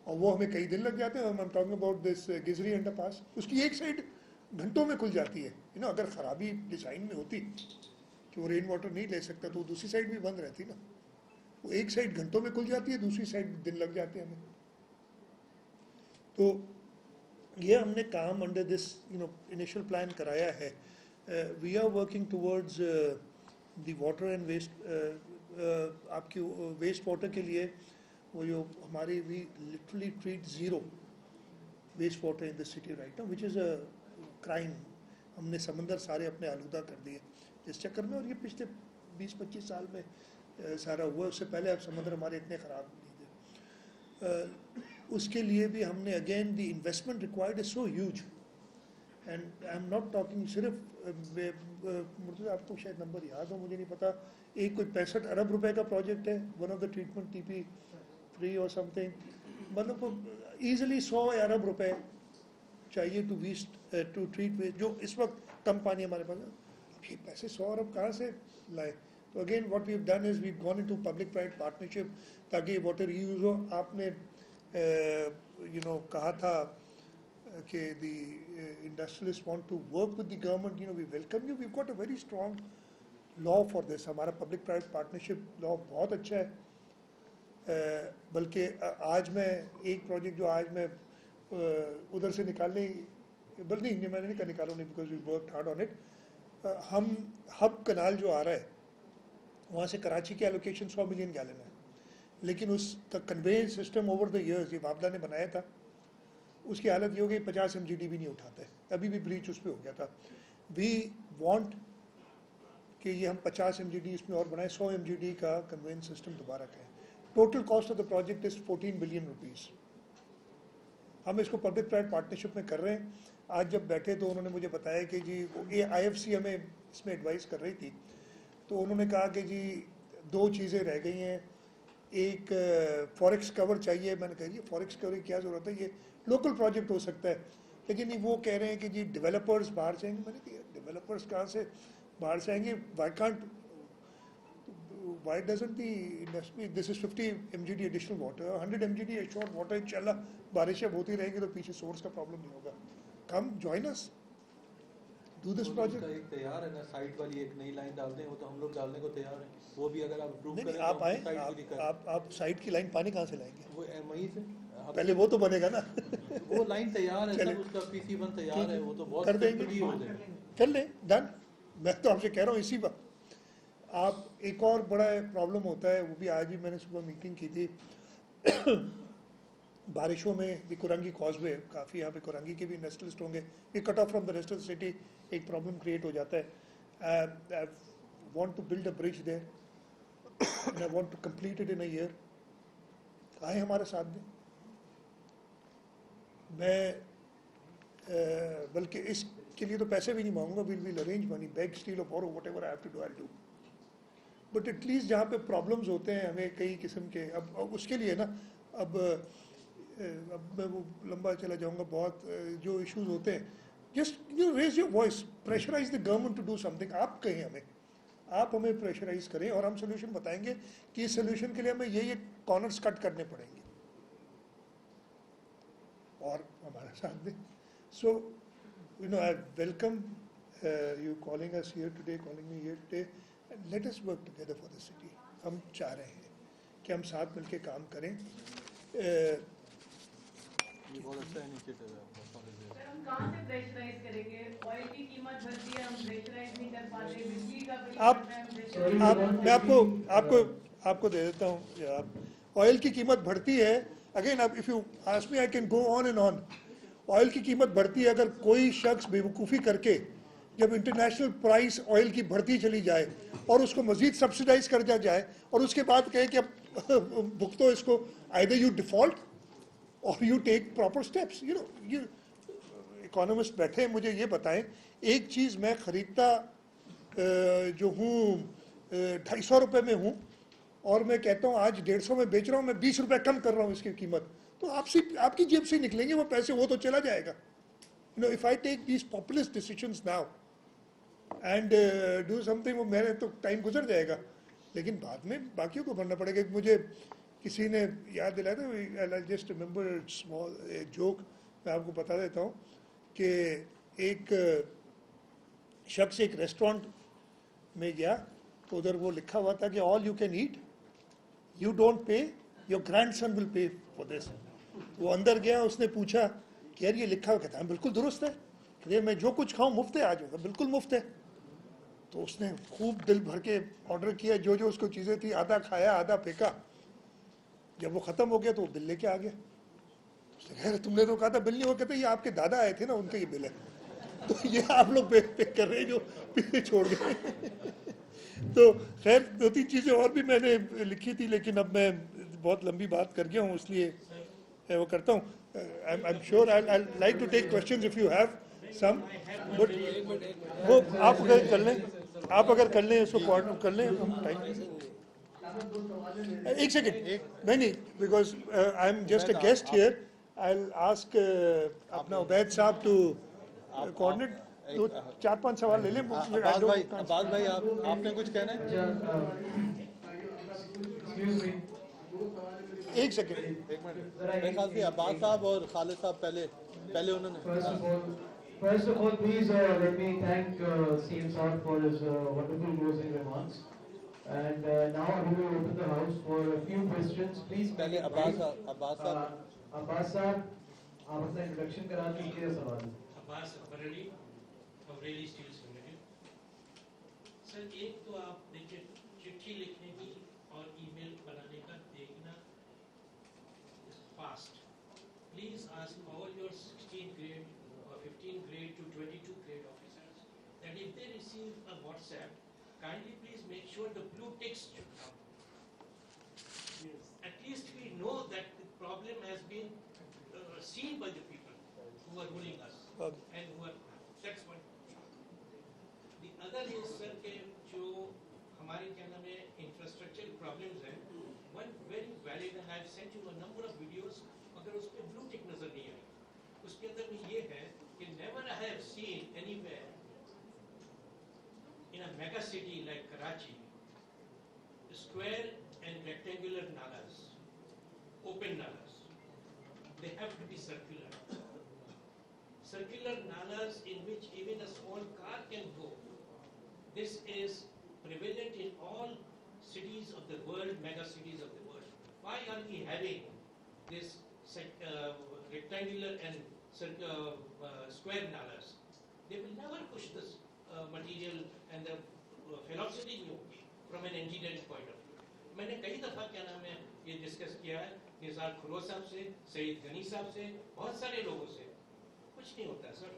और वो हमें कई दिन लग जाते हैं। I am talking about this Gizri under pass, उसकी एक साइड घंटों में खुल जाती है। अगर ख़राबी डिज़ाइन में होती कि वो रेन वाटर नहीं ले सकता तो दूसरी साइड भी बंद रहती ना। वो एक साइड घंटों में खुल जाती है, दूसरी साइड दिन लग जाते हैं हमें। तो ये हमने काम अंडर दिस इनिशियल प्लान कराया है। We are working towards the water and waste, आपकी वेस्ट वाटर के लिए वो जो हमारी, we literally treat zero waste water in the city right now, which is a crime. हमने समंदर सारे अपने आलूदा कर दिए इस चक्कर में, और ये पिछले 20-25 साल में सारा हुआ। उससे पहले अब समंदर हमारे इतने ख़राब नहीं थे। उसके लिए भी हमने again the investment required is so huge, and I am not talking सिर्फ मुर्तज़ा आपको शायद नंबर याद हो, मुझे नहीं पता, एक कोई 65 अरब रुपए का प्रोजेक्ट है, one of the treatment TP3 और समथिंग, मतलब ईजिली 100 अरब रुपए चाहिए टू ट्रीट वेस्ट, जो इस वक्त कम पानी हमारे पास है। अब ये पैसे 100 अरब कहाँ से लाए? तो again what we have done is we have gone into public private partnership ताकि वाटर यूज हो। आपने कहा था कि the industrialists want to work with the government, we welcome you. We've got a very strong law for this. हमारा public private partnership law बहुत अच्छा है। बल्कि आज मैं एक प्रोजेक्ट जो आज मैं उधर से निकालने, बल्कि मैंने नहीं निकालो नहीं, because we work hard on it. हम हब कनाल जो आ रहा है वहाँ से कराची की एलोकेशन 100 मिलियन गैलन है, लेकिन उसका conveyance system over the years ये वापदा ने बनाया था, उसकी हालत ये हो गई 50 MGD भी नहीं उठाता है, अभी भी ब्रीच उस पर हो गया था। वी वांट कि ये हम 50 MGD इसमें और बनाए, 100 MGD का कन्वेयंस सिस्टम दोबारा करें। Total cost of the project is 14 billion rupees. हम इसको पब्लिक प्राइवेट पार्टनरशिप में कर रहे हैं। आज जब बैठे तो उन्होंने मुझे बताया कि जी IFC हमें इसमें एडवाइस कर रही थी, तो उन्होंने कहा कि जी 2 चीज़ें रह गई हैं, एक फॉरेक्स कवर चाहिए। मैंने कहा जी फॉरेक्स कवर की क्या ज़रूरत है, ये लोकल प्रोजेक्ट हो सकता है। लेकिन वो कह रहे हैं कि जी डेवलपर्स बाहर से आएंगे। मैंने कहा डेवलपर्स कहाँ से बाहर से आएंगे, why doesn't the industry, this is 50 MGD additional water, 100 MGD assured water, इंशाल्लाह बारिशें होती रहेंगी तो पीछे सोर्स का प्रॉब्लम नहीं होगा। Come join us, do this project. एक तैयार है ना, साइड वाली एक नई लाइन डाल दें, वो तो हम लोग डालने को तैयार हैं, वो भी अगर आप अप्रूव करें। आप आए, आप साइड की लाइन पानी कहाँ से लाएंगे? वो वहीं से पहले वो तो बनेगा ना। वो लाइन तैयार है सब, उसका PC1 तैयार है, वो तो बहुत कर देंगे, कर लें, डन। मैं तो आपसे कह रहा हूँ इसी वक्त। आप एक और बड़ा प्रॉब्लम होता है, वो भी आज ही मैंने सुबह मीटिंग की थी। बारिशों में ये कुरंगी कॉजवे, काफ़ी यहाँ पे कुरंगी के भी इंडस्ट्रियलिस्ट होंगे, ये cut off from the rest of the city, एक प्रॉब्लम क्रिएट हो जाता है। I want to build a bridge there and I want to complete it in a year. आए हमारे साथ दें. मैं बल्कि इसके लिए तो पैसे भी नहीं मांगूंगा. We'll arrange money, beg, steal or borrow, whatever I have to do, I'll do. But at least जहाँ पे problems होते हैं हमें कई किस्म के, अब उसके लिए ना अब मैं वो लंबा चला जाऊंगा. बहुत जो issues होते हैं, just raise your voice, pressurize the government to do something. आप कहें हमें, आप हमें प्रेशराइज करें और हम सोल्यूशन बताएंगे कि इस सोल्यूशन के लिए हमें ये कॉर्नर्स कट करने पड़ेंगे और हमारा साथ दें. So I welcome you calling us here today, calling me here today. Let us work together for the city. हम चाह रहे हैं कि हम साथ मिलकर काम करें. ये बहुत अच्छा इनिशिएटिव है आपका. सर, हम कहाँ से प्रेशराइज करेंगे? ऑयल की कीमत बढ़ती है, हम प्रेशराइज नहीं कर पाते. बिजली का बिल आप बढ़ता है, हम प्रेशराइज मैं आपको दे देता हूँ. ऑयल की कीमत बढ़ती है. अगेन अब if you ask me I can go on and on. Oil की कीमत बढ़ती है. अगर कोई शख्स बेवकूफ़ी करके जब इंटरनेशनल प्राइस ऑयल की बढ़ती चली जाए और उसको मजीद सब्सिडाइज कर दिया जाए और उसके बाद कहे कि अब भुगतो इसको, either you default or you take proper steps. You economist बैठे हैं, मुझे ये बताएं. एक चीज़ मैं ख़रीदता जो हूँ 250 रुपये में हूँ और मैं कहता हूँ आज 150 में बेच रहा हूँ, मैं 20 रुपये कम कर रहा हूँ इसकी कीमत, तो आपकी जेब से निकलेंगे वो पैसे, वो तो चला जाएगा. If I take these populist decisions now and do something, वो मेरे तो टाइम गुजर जाएगा, लेकिन बाद में बाकियों को भरना पड़ेगा. मुझे किसी ने याद दिलाया था, I just remember small joke, मैं आपको बता देता हूँ कि एक शख्स एक रेस्टोरेंट में गया तो उधर वो लिखा हुआ था कि all you can eat, you don't pay, your grandson will pay for this. वो अंदर गया, उसने पूछा कि यार ये लिखा हुआ, कहता है बिल्कुल दुरुस्त है, कहते मैं जो कुछ खाऊं मुफ्त है आज होगा, बिल्कुल मुफ्त है. तो उसने खूब दिल भर के ऑर्डर किया, जो जो उसको चीज़ें थी आधा खाया आधा फेंका. जब वो ख़त्म हो गया तो वो बिल लेके आ गया. उसने कहा तुमने तो कहा था बिल नहीं. वो कहते ये आपके दादा आए थे ना, उनका ये बिल है, तो ये आप लोग पे कर रहे हैं जो पीछे छोड़ गए. तो खैर 2-3 चीज़ें और भी मैंने लिखी थी, लेकिन अब मैं बहुत लंबी बात कर गया हूँ, इसलिए मैं वो करता हूँ. I am sure I like to take questions if you have some, but वो आप अगर कर लें, इसको कोऑर्डिनेट कर लें. हम टाइम एक सेकेंड, नहीं, because I am just a guest here. I will ask अपना उबैद साहब टू कोऑर्डिनेट. तो 4-5 सवाल ले लें. अब्बास भाई आपने कुछ कहना है? एक सेकेंड, एक मिनट. मेरे ख्याल से अब्बास साहब और खालिद साहब पहले उन्होंने. First of all, please let me thank CM Saad for his wonderful closing remarks. And now we will open the house for a few questions. Please. पहले अब्बास साहब. अब्बास साहब, आप अपना इंट्रोडक्शन करा दीजिए. सवाल. Abbas Bareilly, Amreli steel limited. Sir, एक तो आप देखिए, चिट्ठी लिखने की और ईमेल बनाने का देखना fast. Please ask all your 16 grade or 15 grade to 22 grade officers that if they receive a WhatsApp, kindly please make sure the blue text should come. At least we know that the problem has been seen by the people who are ruling us and who are. That's one. The other is sir के जो हमारे क्या नाम है infrastructure problems हैं, one very valid and I've sent you a number of videos, मगर उस पे blue tick नजर नहीं आई. उसके अंदर में ये है कि never I have seen anywhere in a mega city like Karachi square and rectangular nalas, open nalas. They have to be circular. Circular nalas in which even a small car can go. This is prevalent in all cities of the world, mega cities of the world. Why are we having this rectangular and square nalas? They will never push this material and the velocity नहीं होगी from an engineering point of view. मैंने कई दफ़ा क्या नाम है ये discuss किया है निज़ार खुरो साहब से, सईद गनी साहब से, बहुत सारे लोगों से. कुछ नहीं होता सर.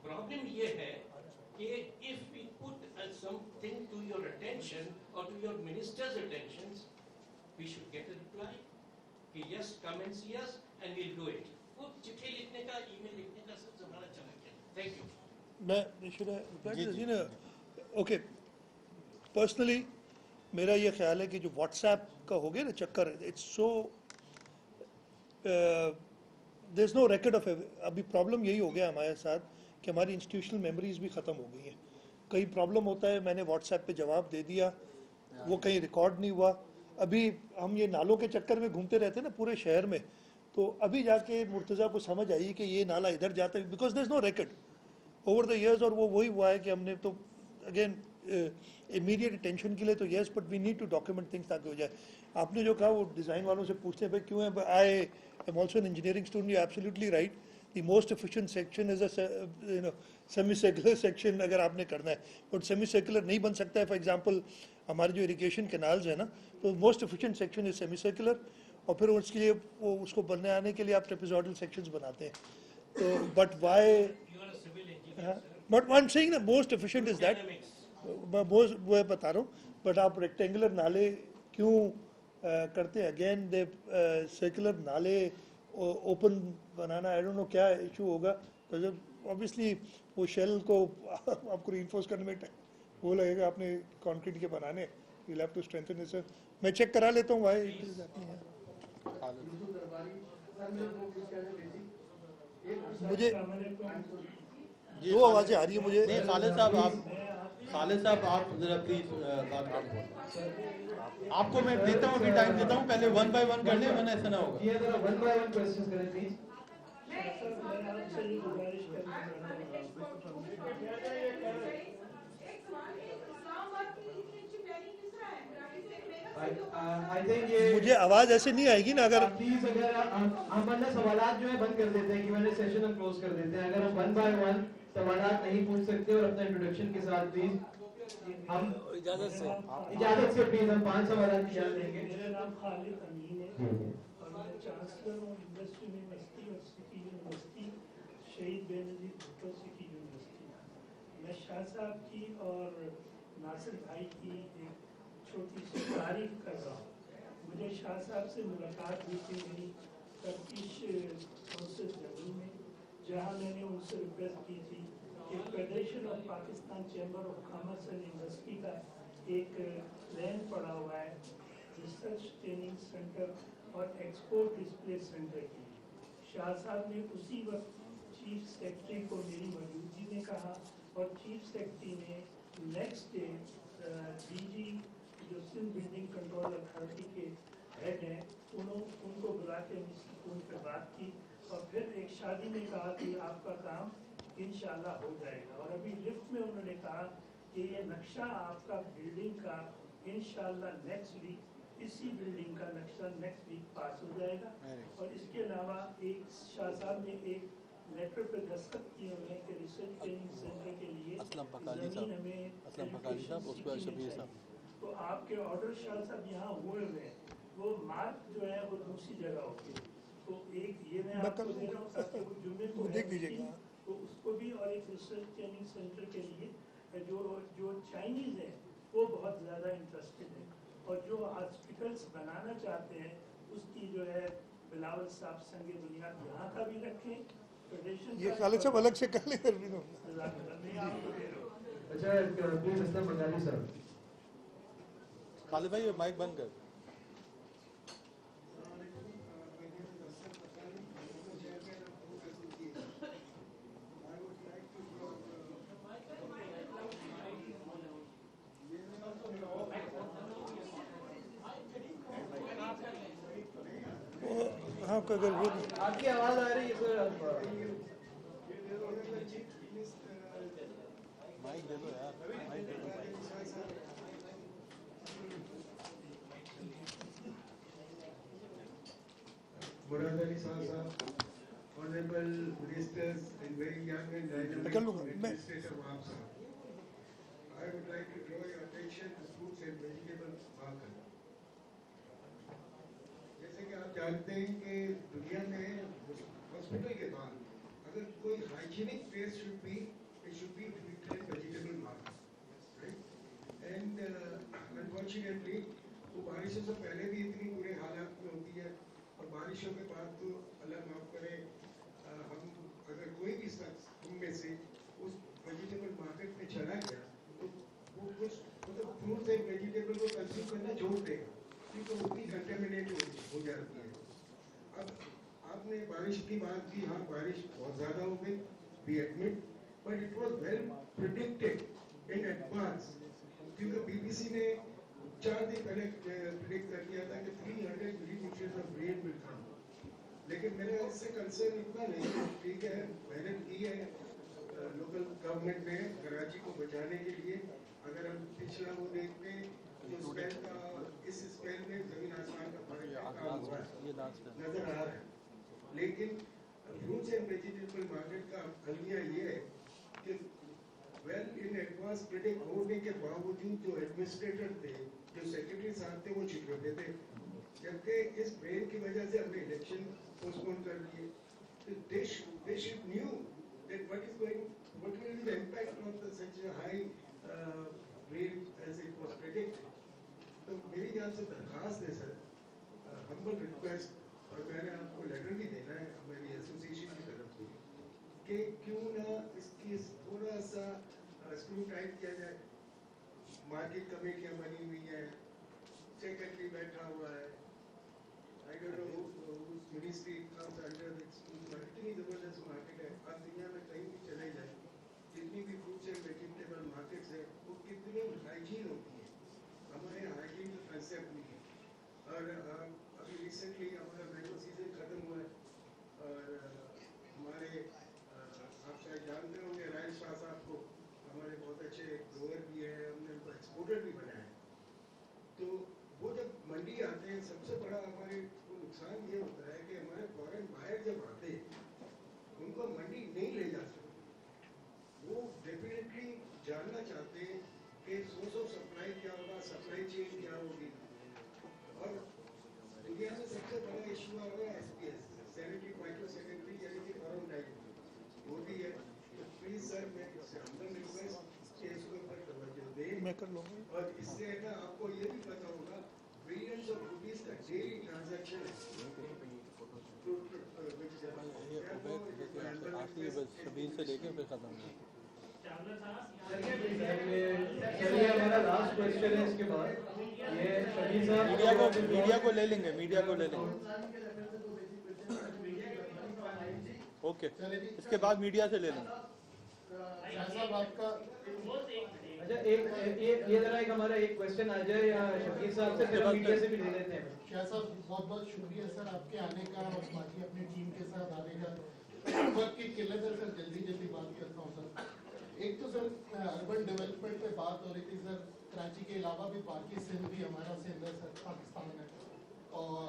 प्रॉब्लम ये है if we put something to your attention or to your minister's attentions, we should get a reply. कि yes, come and see us and we'll do it. वो चिट्ठी लिखने का, ईमेल लिखने का सब जमाना चला गया. Thank you. मैं should I reply to this? You know, okay. Personally, मेरा ये ख्याल है कि जो WhatsApp का हो गया ना चक्कर, it's so there's no record of अभी प्रॉब्लम यही हो गया हमारे साथ कि हमारी इंस्टीट्यूशनल मेमोरीज भी ख़त्म हो गई हैं. कई प्रॉब्लम होता है, मैंने WhatsApp पे जवाब दे दिया, वो कहीं रिकॉर्ड नहीं हुआ. अभी हम ये नालों के चक्कर में घूमते रहते हैं ना पूरे शहर में, तो अभी जाके मुर्तज़ा को समझ आई कि ये नाला इधर जाता है, because there is no record over the years. और वो वही हुआ है कि हमने तो अगेन इमीडिएट अटेंशन के लिए तो yes, but we need to document things ताकि हो जाए. आपने जो कहा वो डिज़ाइन वालों से पूछते हैं भाई क्यों है. I am also an engineering student, you absolutely right. The most efficient section is a semi circular section अगर आपने करना है, बट सेमी सर्कुलर नहीं बन सकता है. फॉर एग्जांपल हमारे जो इरिगेशन कैनाल्स है ना, तो most efficient section is semi circular, और फिर उसके लिए वो उसको बनने आने के लिए आप ट्रेपेजॉइडल सेक्शंस बनाते हैं. तो but why, You are a civil engineer, sir. But I am saying the most efficient is that. Dynamics. वो बता रहा हूँ. बट आप रेक्टेंगुलर नाले क्यों करते हैं? अगेन दे सर्कुलर नाले open banana, I don't know क्या इशू होगा. तो जब ऑब्वियसली वो शेल को आपको रीइंफोर्स करने में वो लगेगा, आपने कंक्रीट के बनाने, you have to strengthen it. मैं चेक करा लेता हूँ भाई. मुझे दो आवाज़ें आ रही है मुझे. नहीं खालिद साहब आप जरा प्लीज बात करें. आपको मैं देता हूँ, अभी टाइम देता हूँ, पहले वन बाय वन कर लें वरना ऐसा ना होगा. ये जरा वन बाय वन क्वेश्चंस करें प्लीज. I think ये मुझे आवाज़ ऐसे नहीं आएगी ना अगर प्लीज अगर हम वरना सवालात जो है बंद कर देते हैं कि मैंने सेशन हम क्लोज कर देते हैं. अगर हम वन बाय वन सवालात नहीं पूछ सकते और अपना इंट्रोडक्शन के साथ प्लीज हम इजाजत से प्लीज हम 5 सवालात की इजाजत देंगे. मेरा नाम खालिद अमीन है और मैं चांसलर हूँ इंडस्ट्री यूनिवर्सिटी और सिटी यूनिवर्सिटी, शहीद बेनजीर भुट्टो सिटी यूनिवर्सिटी. मैं शाह साहब की और नासिर भाई की एक छोटी सी तारीफ कर रहा हूँ. मुझे शाह साहब से मुलाकात हुई थी मेरी टर्किश कौंसिल जर्मनी में, जहाँ मैंने उनसे रिक्वेस्ट की थी कि federation of Pakistan chamber of commerce and industry का एक लैंड पड़ा हुआ है रिसर्च ट्रेनिंग सेंटर और एक्सपोर्ट डिस्प्ले सेंटर की. शाह साहब ने उसी वक्त चीफ सेक्रेटरी को मेरी मौजूदगी में कहा और चीफ सेक्रेटरी ने नेक्स्ट डे डीजी जो सिंध बिल्डिंग कंट्रोल अथॉरिटी के हेड हैं उनको बुला के उन पर बात की और फिर एक शादी में कहा कि आपका काम इंशाल्लाह हो जाएगा. और अभी लिफ्ट में उन्होंने कहा कि ये नक्शा आपका बिल्डिंग का इंशाल्लाह नेक्स्ट वीक इसी बिल्डिंग का नक्शा नेक्स्ट वीक पास हो जाएगा. और इसके अलावा एक शाह साहब ने एक लेटर पे दस्तखत किए हुए हैं कि रिसर्च ट्रेनिंग सेंटर के लिए जमीन हमें. तो आपके ऑर्डर शाह साहब यहाँ हुए हुए हैं, वो मार्क जो है वो दूसरी जगह होगी. तो एक ये मैं आपको दे रहा हूँ ताकि वो जुम्मे को देख लीजिएगा. तो उसको भी, और एक रिसर्च ट्रेनिंग सेंटर के लिए जो चाइनीज़ हैं वो बहुत ज़्यादा इंटरेस्टेड है और जो हॉस्पिटल्स बनाना चाहते हैं उसकी जो है बिलावल साहब संगे बुनियाद यहाँ का भी रखें. फेडरेशन ये खालिद साहब अलग से कर ले कर भी दो. मैं आपको दे रहा हूँ. अच्छा प्लीज असलम बंगाली सर. खालिद भाई माइक बंद कर. हाँ अगर वो आपकी आवाज आ रही है सर. माइक दे दो यार, माइक दे दो. Murad Ali Saab, honorable ministers and very young and dynamic कर लूँगा मैं. administrator Wahab Saab. I would like to draw your attention to fruits and vegetables market. जैसे कि आप जानते हैं कि दुनिया में हॉस्पिटल के बाद अगर कोई hygienic place should be, it should be fruit and vegetable unfortunately तो बारिशों से पहले भी इतनी बुरे हालात में होती है और बारिशों के बाद तो अल्लाह माफ करे, हम अगर कोई भी शख्स हम में से उस वेजिटेबल मार्केट में चला गया तो वो कुछ मतलब फ्रूट्स एंड वेजिटेबल को कंज्यूम करना छोड़ देगा क्योंकि उतनी कंटेमिनेट हो जाती है। अब आपने बारिश की बात की, हाँ बारिश बहुत ज़्यादा हो गई, we admit, but it was well predicted in advance क्योंकि बीबीसी ने 4 दिन पहले प्रेडिक्ट कर दिया था कि 300 millimetre of rain will come, लेकिन मेरा इससे कंसर्न इतना नहीं है। ठीक है, मेहनत की है लोकल गवर्नमेंट ने कराची को बचाने के लिए। अगर हम पिछला वो देखते जो स्पेल का, इस स्पेल में जमीन आसमान का फर्क काम हुआ है, नजर आ रहा है, लेकिन फ्रूट्स एंड वेजिटेबल मार्केट का अलमिया ये है कि वेल इन एडवांस प्रेडिक्ट होने के बावजूद जो एडमिनिस्ट्रेटर थे, जो सेक्रेटरी साहब थे, वो चुप रहते थे, जबकि इस रेन की वजह से हमने इलेक्शन पोस्टपोन कर दिए। तो they should knew that what will be the impact of such a high rain as it was predicted. तो मेरी जान से दरखास्त है सर, humble request, और मैंने आपको लेटर भी देना है हमारी एसोसिएशन की तरफ से कि क्यों ना इसकी थोड़ा सा स्क्रू टाइट किया जाए। मार्केट कमेटियाँ बनी हुई हैं, सेक्रेटरी बैठा हुआ है, I don't know whose ministry comes under this, इतनी जबरदस्त मार्केट है। आप दुनिया में कहीं भी चले जाए, जितनी भी फ्रूट्स एंड वेजिटेबल मार्केट्स है वो कितनी हाइजीन होती है, हमारे हाइजीन का कंसेप्ट नहीं है। और अभी रिसेंटली हमारा मैंगो सीजन खत्म हुआ है और हमारे आप शायद जानते होंगे राय शाह साहब को, हमारे बहुत अच्छे ग्रोअर भी है, हमने उनको एक्सपोर्टर भी बनाया है। तो वो जब मंडी आते हैं, सबसे बड़ा हमारे को नुकसान ये होता है कि हमारे फॉरेन बायर जब आते हैं उनको मंडी नहीं ले जा सकते। वो डेफिनेटली जानना चाहते हैं कि सोर्स ऑफ सप्लाई क्या होगा, सप्लाई चेन क्या होगी। और दुनिया में सबसे बड़ा इशू आ रहा है SPS, सैनिटरी माइक्रो सेकेंडरी, यानी कि क्वारंटाइन, वो भी है। तो प्लीज सर मैं हमने रिक्वेस्ट कि इसके ऊपर तवज्जो दें। मैं कर लूँगा। और इससे है ना आपको ये भी पता होगा बिलियंस ऑफ रुपीस का डेली ट्रांजैक्शन है। शबीर से लेके फिर खत्म। चलिए हमारा लास्ट क्वेश्चन है इसके बाद, ये शबीर साहब मीडिया को ले लेंगे, मीडिया को ले लेंगे। ओके, इसके बाद मीडिया से ले लेंगे। अच्छा एक ये जरा एक हमारा एक क्वेश्चन आ जाए या शबीर साहब से, फिर मीडिया से भी ले लेते हैं। शाह साहब बहुत बहुत शुक्रिया सर आपके आने का और बाकी अपनी टीम के साथ आने का। वक्त की किल्लत है सर, जल्दी बात करता हूँ सर। एक तो सर अर्बन डेवलपमेंट पे बात हो रही थी सर, कराची के अलावा भी बाकी सिंध भी हमारा सिंध है सर, पाकिस्तान है। और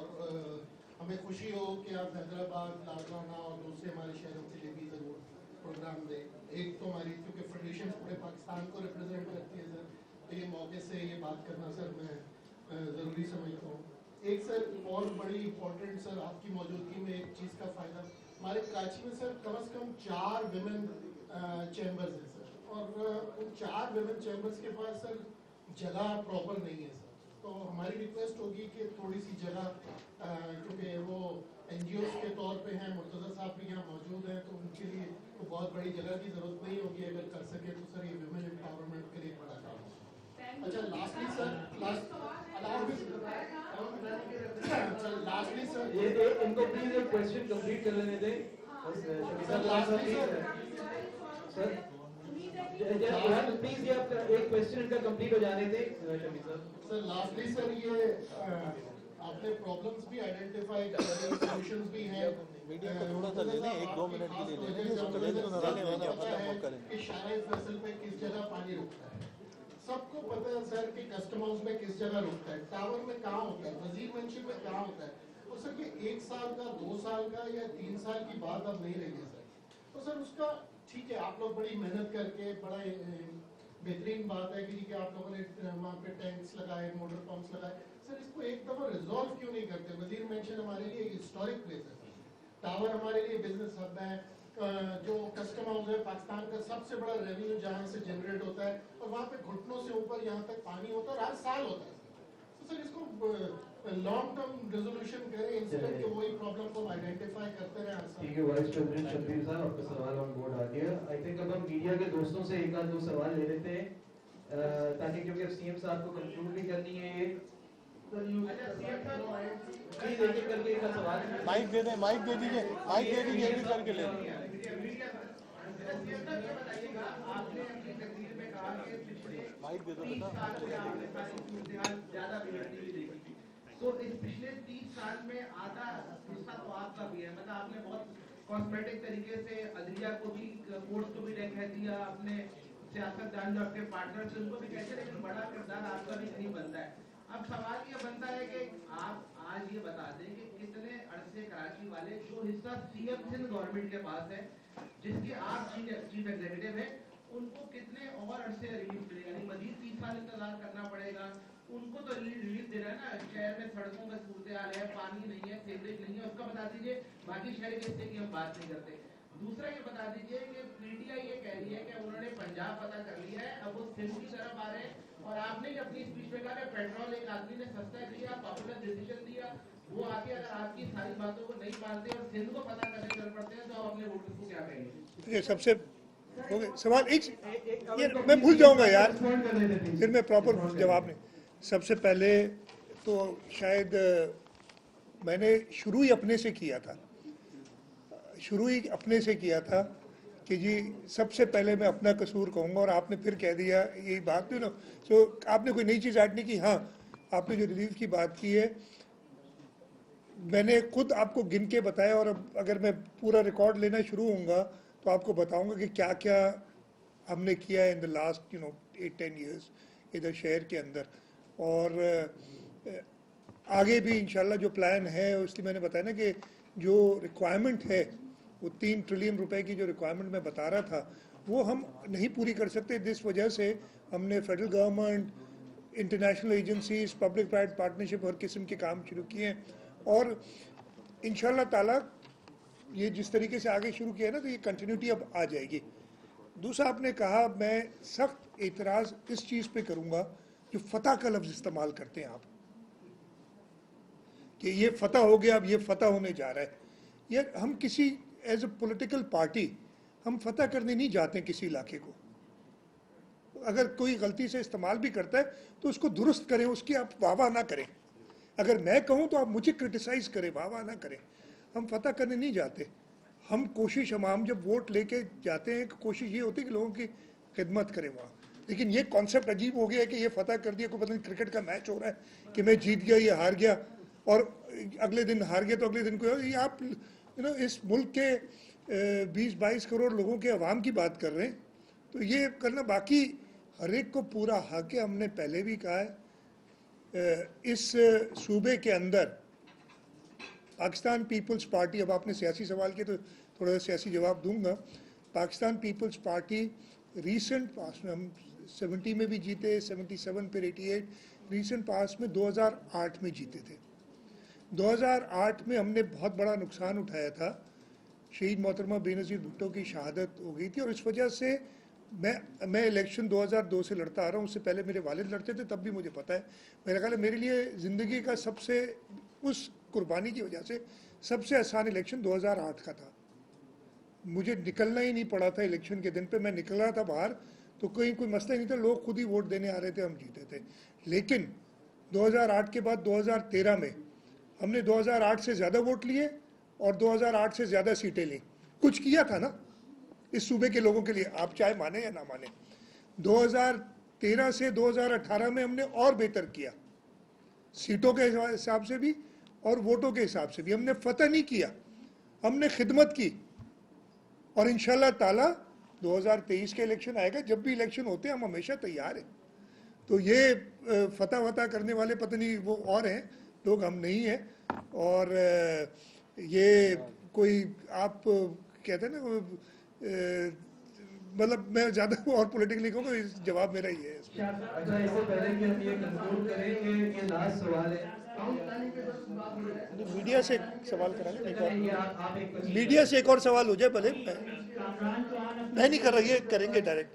हमें खुशी हो कि आप हैदराबाद, लाडवाना और दूसरे हमारे शहरों के लिए भी ज़रूर प्रोग्राम दें। एक तो हमारी क्योंकि फेडरेशन पूरे पाकिस्तान को रिप्रेजेंट करती है सर, तो ये मौके से ये बात करना सर मैं ज़रूरी समझता हूँ। एक सर और बड़ी इम्पोर्टेंट सर आपकी मौजूदगी में एक चीज़ का फ़ायदा, हमारे कराची में सर कम से कम 4 विमेन चैम्बर्स हैं सर, और उन 4 विमेन चैम्बर्स के पास सर जगह प्रॉपर नहीं है सर। तो हमारी रिक्वेस्ट होगी कि थोड़ी सी जगह, क्योंकि वो NGOs के तौर पे हैं, मुर्तज़ा साहब भी यहाँ मौजूद हैं, तो उनके लिए तो बहुत बड़ी जगह की ज़रूरत नहीं होगी। अगर कर सके तो सर ये विमेन एम्पावरमेंट के लिए बड़ा काम है। अच्छा लास्टली सर ये इनको प्लीज एक क्वेश्चन कंप्लीट कर लेने दें सर। प्लीज ये आपका एक क्वेश्चन इनका कंप्लीट हो जाने दें शबीर साहब। सर लास्टली सर ये आपने प्रॉब्लम्स भी आइडेंटिफाई कर, सॉल्यूशंस भी हैं। मीडिया को थोड़ा सा ले लें, 1-2 मिनट के लिए ले लें, कि शाराय फैसल पे किस जगह पानी रुकता है, सबको पता है सर कि कस्टम हाउस में किस जगह रुकता है, टावर में कहाँ होता है, वजीर मंशिप में कहाँ होता है। और सर ये 1 साल का, 2 साल का या 3 साल की बात अब नहीं रही है सर। तो सर उसका ठीक है, आप लोग बड़ी मेहनत करके, बड़ा बेहतरीन बात है कि आप लोगों ने वहाँ पे टैंक्स लगाए, मोटर पंप्स लगाए। सर इसको एक दफा रिजॉल्व क्यों नहीं करते? वजीर मेंशन हमारे लिए हिस्टोरिक प्लेस है, टावर हमारे लिए बिजनेस हब है, जो कस्टम हाउस है पाकिस्तान का सबसे बड़ा रेवेन्यू जहाँ से जनरेट होता है, और वहाँ पे घुटनों से ऊपर यहाँ तक पानी होता है और हर साल होता है। सर इसको लॉन्ग टर्म रेजोल्यूशन करें इंस्टेड कि वही प्रॉब्लम को आइडेंटिफाई करते रहे हर ठीक साल। है, वाइस प्रेसिडेंट शब्बीर साहब, आपका सवाल ऑन बोर्ड आ गया। आई थिंक अब हम मीडिया के दोस्तों से एक आध दो सवाल ले लेते हैं, ताकि क्योंकि सीएम साहब को कंक्लूड भी करनी है ये। अच्छा सीएम साहब प्लीज एक एक करके इनका सवाल माइक दे दें, माइक दे दीजिए, माइक दे दीजिए, भी करके ले लें। माइक दे दो बेटा। तो इस पिछले 30 साल में आधा हिस्सा तो आपका भी है, मतलब आपने बहुत कॉस्मेटिक तरीके से अदलिया को भी, कोर्ट को भी कह दिया, अपने सियासतदान जो आपके पार्टनर थे उनको भी कहते, लेकिन बड़ा किरदार आपका भी नहीं बनता है। अब सवाल ये बनता है कि आप आज ये बता दें कि कितने अरसे कराची वाले जो हिस्सा सीएम सिंध गवर्नमेंट के पास है, जिसके आप चीफ एग्जीक्यूटिव हैं, उनको कितने और अरसे रिलीफ मिलेगा? यानी मजीद 30 साल इंतजार करना पड़ेगा? उनको तो रिलीफ देना है ना, शहर में सड़कों का सूरत हाल है, पानी नहीं है, सीवरेज नहीं है, उसका बता दीजिए। बाकी शहरी हिस्से की हम बात नहीं करते। दूसरा ये बता दीजिए कि पीटीआई ये कह रही है कि उन्होंने पंजाब पता कर लिया है, अब वो सिंध की तरफ आ रहे हैं, और आपने अपनी स्पीच में कहा कि पेट्रोल एक आदमी ने सस्ता दिया, पॉपुलर डिसीजन दिया, वो आके अगर आपकी सारी बातों को नहीं मानते और सिंध को पता करने चल पड़ते हैं, तो आप अपने वोटर्स को क्या कहेंगे? ये सबसे हो गए सवाल एक ये मैं भूल जाऊंगा यार, फिर मैं प्रॉपर जवाब नहीं। सबसे पहले तो शायद मैंने शुरू ही अपने से किया था, कि जी सबसे पहले मैं अपना कसूर कहूँगा, और आपने फिर कह दिया यही बात ना। सो आपने कोई नई चीज़ ऐड नहीं की। हाँ, आपने जो रिलीफ की बात की है, मैंने खुद आपको गिन के बताया, और अब अगर मैं पूरा रिकॉर्ड लेना शुरू होऊंगा तो आपको बताऊंगा कि क्या क्या हमने किया है इन द लास्ट 8-10 ईयर्स इधर शहर के अंदर। और आगे भी इंशाल्लाह जो प्लान है, इसलिए मैंने बताया ना कि जो रिक्वायरमेंट है, वो 3 ट्रिलियन रुपए की जो रिक्वायरमेंट मैं बता रहा था, वो हम नहीं पूरी कर सकते। जिस वजह से हमने federal government, international agencies, public private partnership, हर किस्म के काम शुरू किए हैं, और इंशाल्लाह ताला ये जिस तरीके से आगे शुरू किया है ना, तो ये कंटिन्यूटी अब आ जाएगी। दूसरा आपने कहा, मैं सख्त एतराज़ इस चीज़ पे करूँगा जो फतह का लफ्ज़ इस्तेमाल करते हैं आप, कि ये फतह हो गया, अब ये फतह होने जा रहा है। ये हम किसी एज ए पॉलिटिकल पार्टी हम फतह करने नहीं जाते हैं किसी इलाके को। अगर कोई गलती से इस्तेमाल भी करता है तो उसको दुरुस्त करें, उसकी आप वाह ना करें। अगर मैं कहूँ तो आप मुझे क्रिटिसाइज़ करें, वाह ना करें। हम फतह करने नहीं जाते। हम कोशिश, हम जब वोट लेके जाते हैं, कोशिश ये होती है कि लोगों की खिदमत करें वहाँ। लेकिन ये कॉन्सेप्ट अजीब हो गया है कि ये फतह कर दिया, कोई पता नहीं क्रिकेट का मैच हो रहा है कि मैं जीत गया, ये हार गया, और अगले दिन हार गया तो अगले दिन कोई, ये आप इस मुल्क के 20-22 करोड़ लोगों के अवाम की बात कर रहे हैं, तो ये करना। बाकी हर एक को पूरा हक है, हमने पहले भी कहा है, इस सूबे के अंदर पाकिस्तान पीपल्स पार्टी, अब आपने सियासी सवाल किया तो थोड़ा सा सियासी जवाब दूंगा। पाकिस्तान पीपल्स पार्टी रीसेंट पास में, हम 70 में भी जीते, 77 फिर 88, रीसेंट पास में 2008 में जीते थे। 2008 में हमने बहुत बड़ा नुकसान उठाया था, शहीद मोहतरमा बेनज़ीर भुट्टो की शहादत हो गई थी, और इस वजह से मैं इलेक्शन 2002 से लड़ता आ रहा हूँ। उससे पहले मेरे वालिद लड़ते थे, तब भी मुझे पता है। मेरा ख्याल है मेरे लिए ज़िंदगी का सबसे, उस कुर्बानी की वजह से सबसे आसान इलेक्शन 2008 का था। मुझे निकलना ही नहीं पड़ा था इलेक्शन के दिन पे, मैं निकल रहा था बाहर तो कोई मसला ही नहीं था, लोग खुद ही वोट देने आ रहे थे, हम जीते थे। लेकिन 2008 के बाद 2013 में हमने 2008 से ज़्यादा वोट लिए और 2008 से ज़्यादा सीटें ली। कुछ किया था ना इस सूबे के लोगों के लिए, आप चाहे माने या ना माने। 2013 से 2018 में हमने और बेहतर किया, सीटों के हिसाब से भी और वोटों के हिसाब से भी। हमने फतह नहीं किया, हमने खिदमत की, और इंशाल्लाह ताला 2023 के इलेक्शन आएगा, जब भी इलेक्शन होते हैं हम हमेशा तैयार हैं। तो ये फतह वतह करने वाले पता नहीं वो और हैं लोग, हम नहीं हैं। और ये कोई आप कहते हैं ना, मतलब मैं ज़्यादा और पॉलिटिकल नहीं कहूँगा, जवाब मेरा ही है। अच्छा, इससे पहले कि हम ये कंक्लूड करें कि ये लास्ट सवाल है, मीडिया से सवाल कराएंगे, एक और मीडिया से एक और सवाल हो जाए भले। मैं नहीं कर रहा, ये करेंगे डायरेक्ट।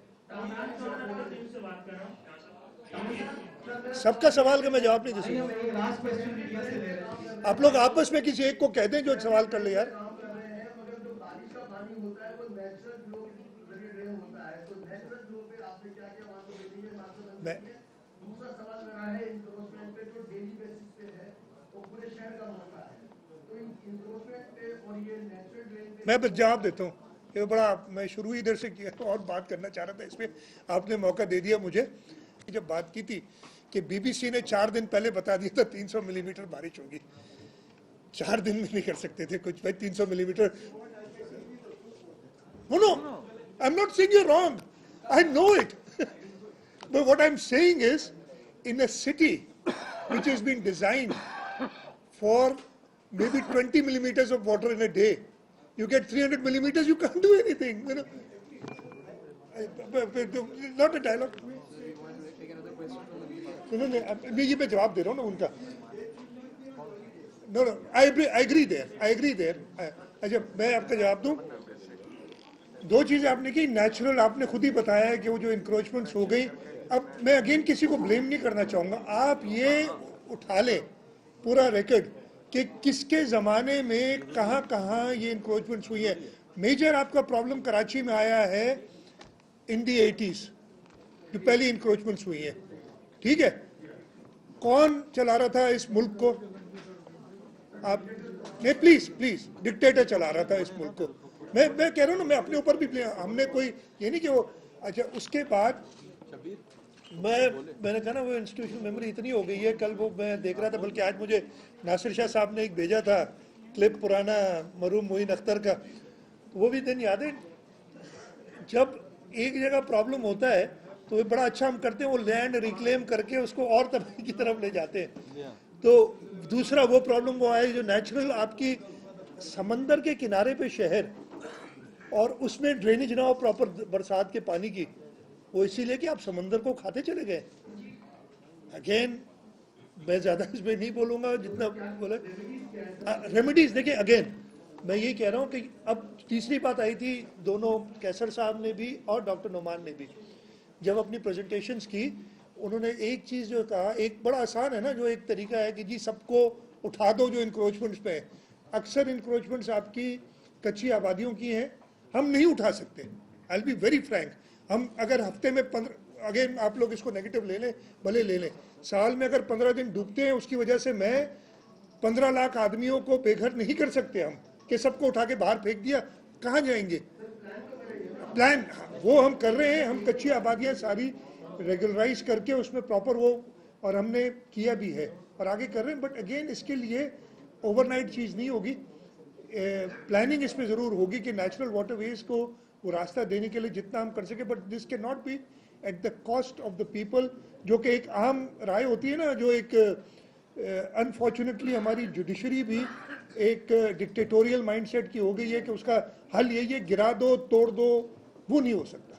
सबका सवाल का मैं जवाब नहीं दे आइए हम सकता। एक लास्ट क्वेश्चन मीडिया से ले रहे हैं। आप लोग आपस में किसी एक को कह दें जो सवाल कर ले यार। काम कर रहे हैं, मगर जो बारिश का पानी होता है वो नेचुरल फ्लो के जरिए ड्रेन होता है, तो नेचुरल फ्लो पे आपने क्या क्या वहाँ पे बिल्डिंग में मास्टर मैं- है। दूसरा सवाल मेरा है इंक्रोचमेंट पे, जो डेली बेसिस पे है वो पूरे शहर का होता है, तो इंक्रोचमेंट पे और ये नेचुरल ड्रेन पे मैं बस जवाब देता हूँ। ये बड़ा मैं शुरू ही इधर से किया और बात करना चाह रहा था, इसमें आपने मौका दे दिया मुझे। जब बात की थी कि बीबीसी ने 4 दिन पहले बता दिया था 300 मिलीमीटर बारिश होगी, 4 दिन में नहीं कर सकते थे कुछ भाई 300 millimetre. No, I am not saying you wrong, I know it, but what I am saying is in a city which has been designed for maybe 20 millimeters of water in a day, you get 300 millimeters, you can't do anything, you know. Not a dialogue. No, मैं ये पे जवाब दे रहा हूँ ना उनका। No, I agree there. अच्छा, मैं आपका जवाब दूँ। 2 चीजें आपने की, नेचुरल आपने खुद ही बताया है कि वो जो इंक्रोचमेंट्स हो गई। अब मैं अगेन किसी को ब्लेम नहीं करना चाहूँगा, आप ये उठा लें पूरा रिकॉर्ड कि किसके ज़माने में कहाँ कहाँ ये इंक्रोचमेंट्स हुई है। मेजर आपका प्रॉब्लम कराची में आया है इन दी 80s, जो पहली इंक्रोचमेंट्स हुई है, ठीक है। कौन चला रहा था इस मुल्क को? आप नहीं, प्लीज डिक्टेटर चला रहा था इस मुल्क को। मैं कह रहा हूँ ना, मैं अपने ऊपर भी हमने कोई ये नहीं कि वो। अच्छा, उसके बाद मैंने कहा ना वो इंस्टीट्यूशनल मेमोरी इतनी हो गई है। कल वो मैं देख रहा था, बल्कि आज मुझे नासिर शाह साहब ने एक भेजा था क्लिप पुराना मरूम मोइन अख्तर का, वो भी दिन याद है जब एक जगह प्रॉब्लम होता है तो वो बड़ा अच्छा हम करते हैं, वो लैंड रिक्लेम करके उसको और तबाही की तरफ ले जाते हैं। तो दूसरा वो प्रॉब्लम वो है जो नेचुरल आपकी समंदर के किनारे पे शहर और उसमें ड्रेनेज ना हो प्रॉपर बरसात के पानी की, वो इसीलिए कि आप समंदर को खाते चले गए। अगेन मैं ज़्यादा इसमें नहीं बोलूँगा जितना बोले। रेमेडीज देखिए, अगेन मैं ये कह रहा हूँ कि अब तीसरी बात आई थी, दोनों कैसर साहब ने भी और डॉक्टर नोमान ने भी जब अपनी प्रेजेंटेशंस की, उन्होंने एक चीज़ जो कहा, एक बड़ा आसान है ना, जो एक तरीका है कि जी सबको उठा दो जो इंक्रोचमेंट्स पे है। अक्सर इंक्रोचमेंट्स आपकी कच्ची आबादियों की हैं, हम नहीं उठा सकते। I will be very Frank, हम अगर हफ्ते में 15, अगेन आप लोग इसको नेगेटिव ले लें, भले ले लें, साल में अगर 15 दिन डूबते हैं, उसकी वजह से मैं 15 लाख आदमियों को बेघर नहीं कर सकते हम कि सबको उठा के बाहर फेंक दिया, कहाँ जाएंगे? प्लान वो हम कर रहे हैं, हम कच्ची आबादियाँ सारी रेगुलराइज करके उसमें प्रॉपर वो, और हमने किया भी है और आगे कर रहे हैं। बट अगेन इसके लिए ओवरनाइट चीज़ नहीं होगी, प्लानिंग इसमें ज़रूर होगी कि नेचुरल वाटरवेज को वो रास्ता देने के लिए जितना हम कर सके, but this can not be at the cost of the people, जो कि एक आम राय होती है ना, जो एक अनफॉर्चुनेटली हमारी जुडिशरी भी एक डिक्टेटोरियल माइंडसेट की हो गई है कि उसका हल यही है गिरा दो, तोड़ दो, वो नहीं हो सकता।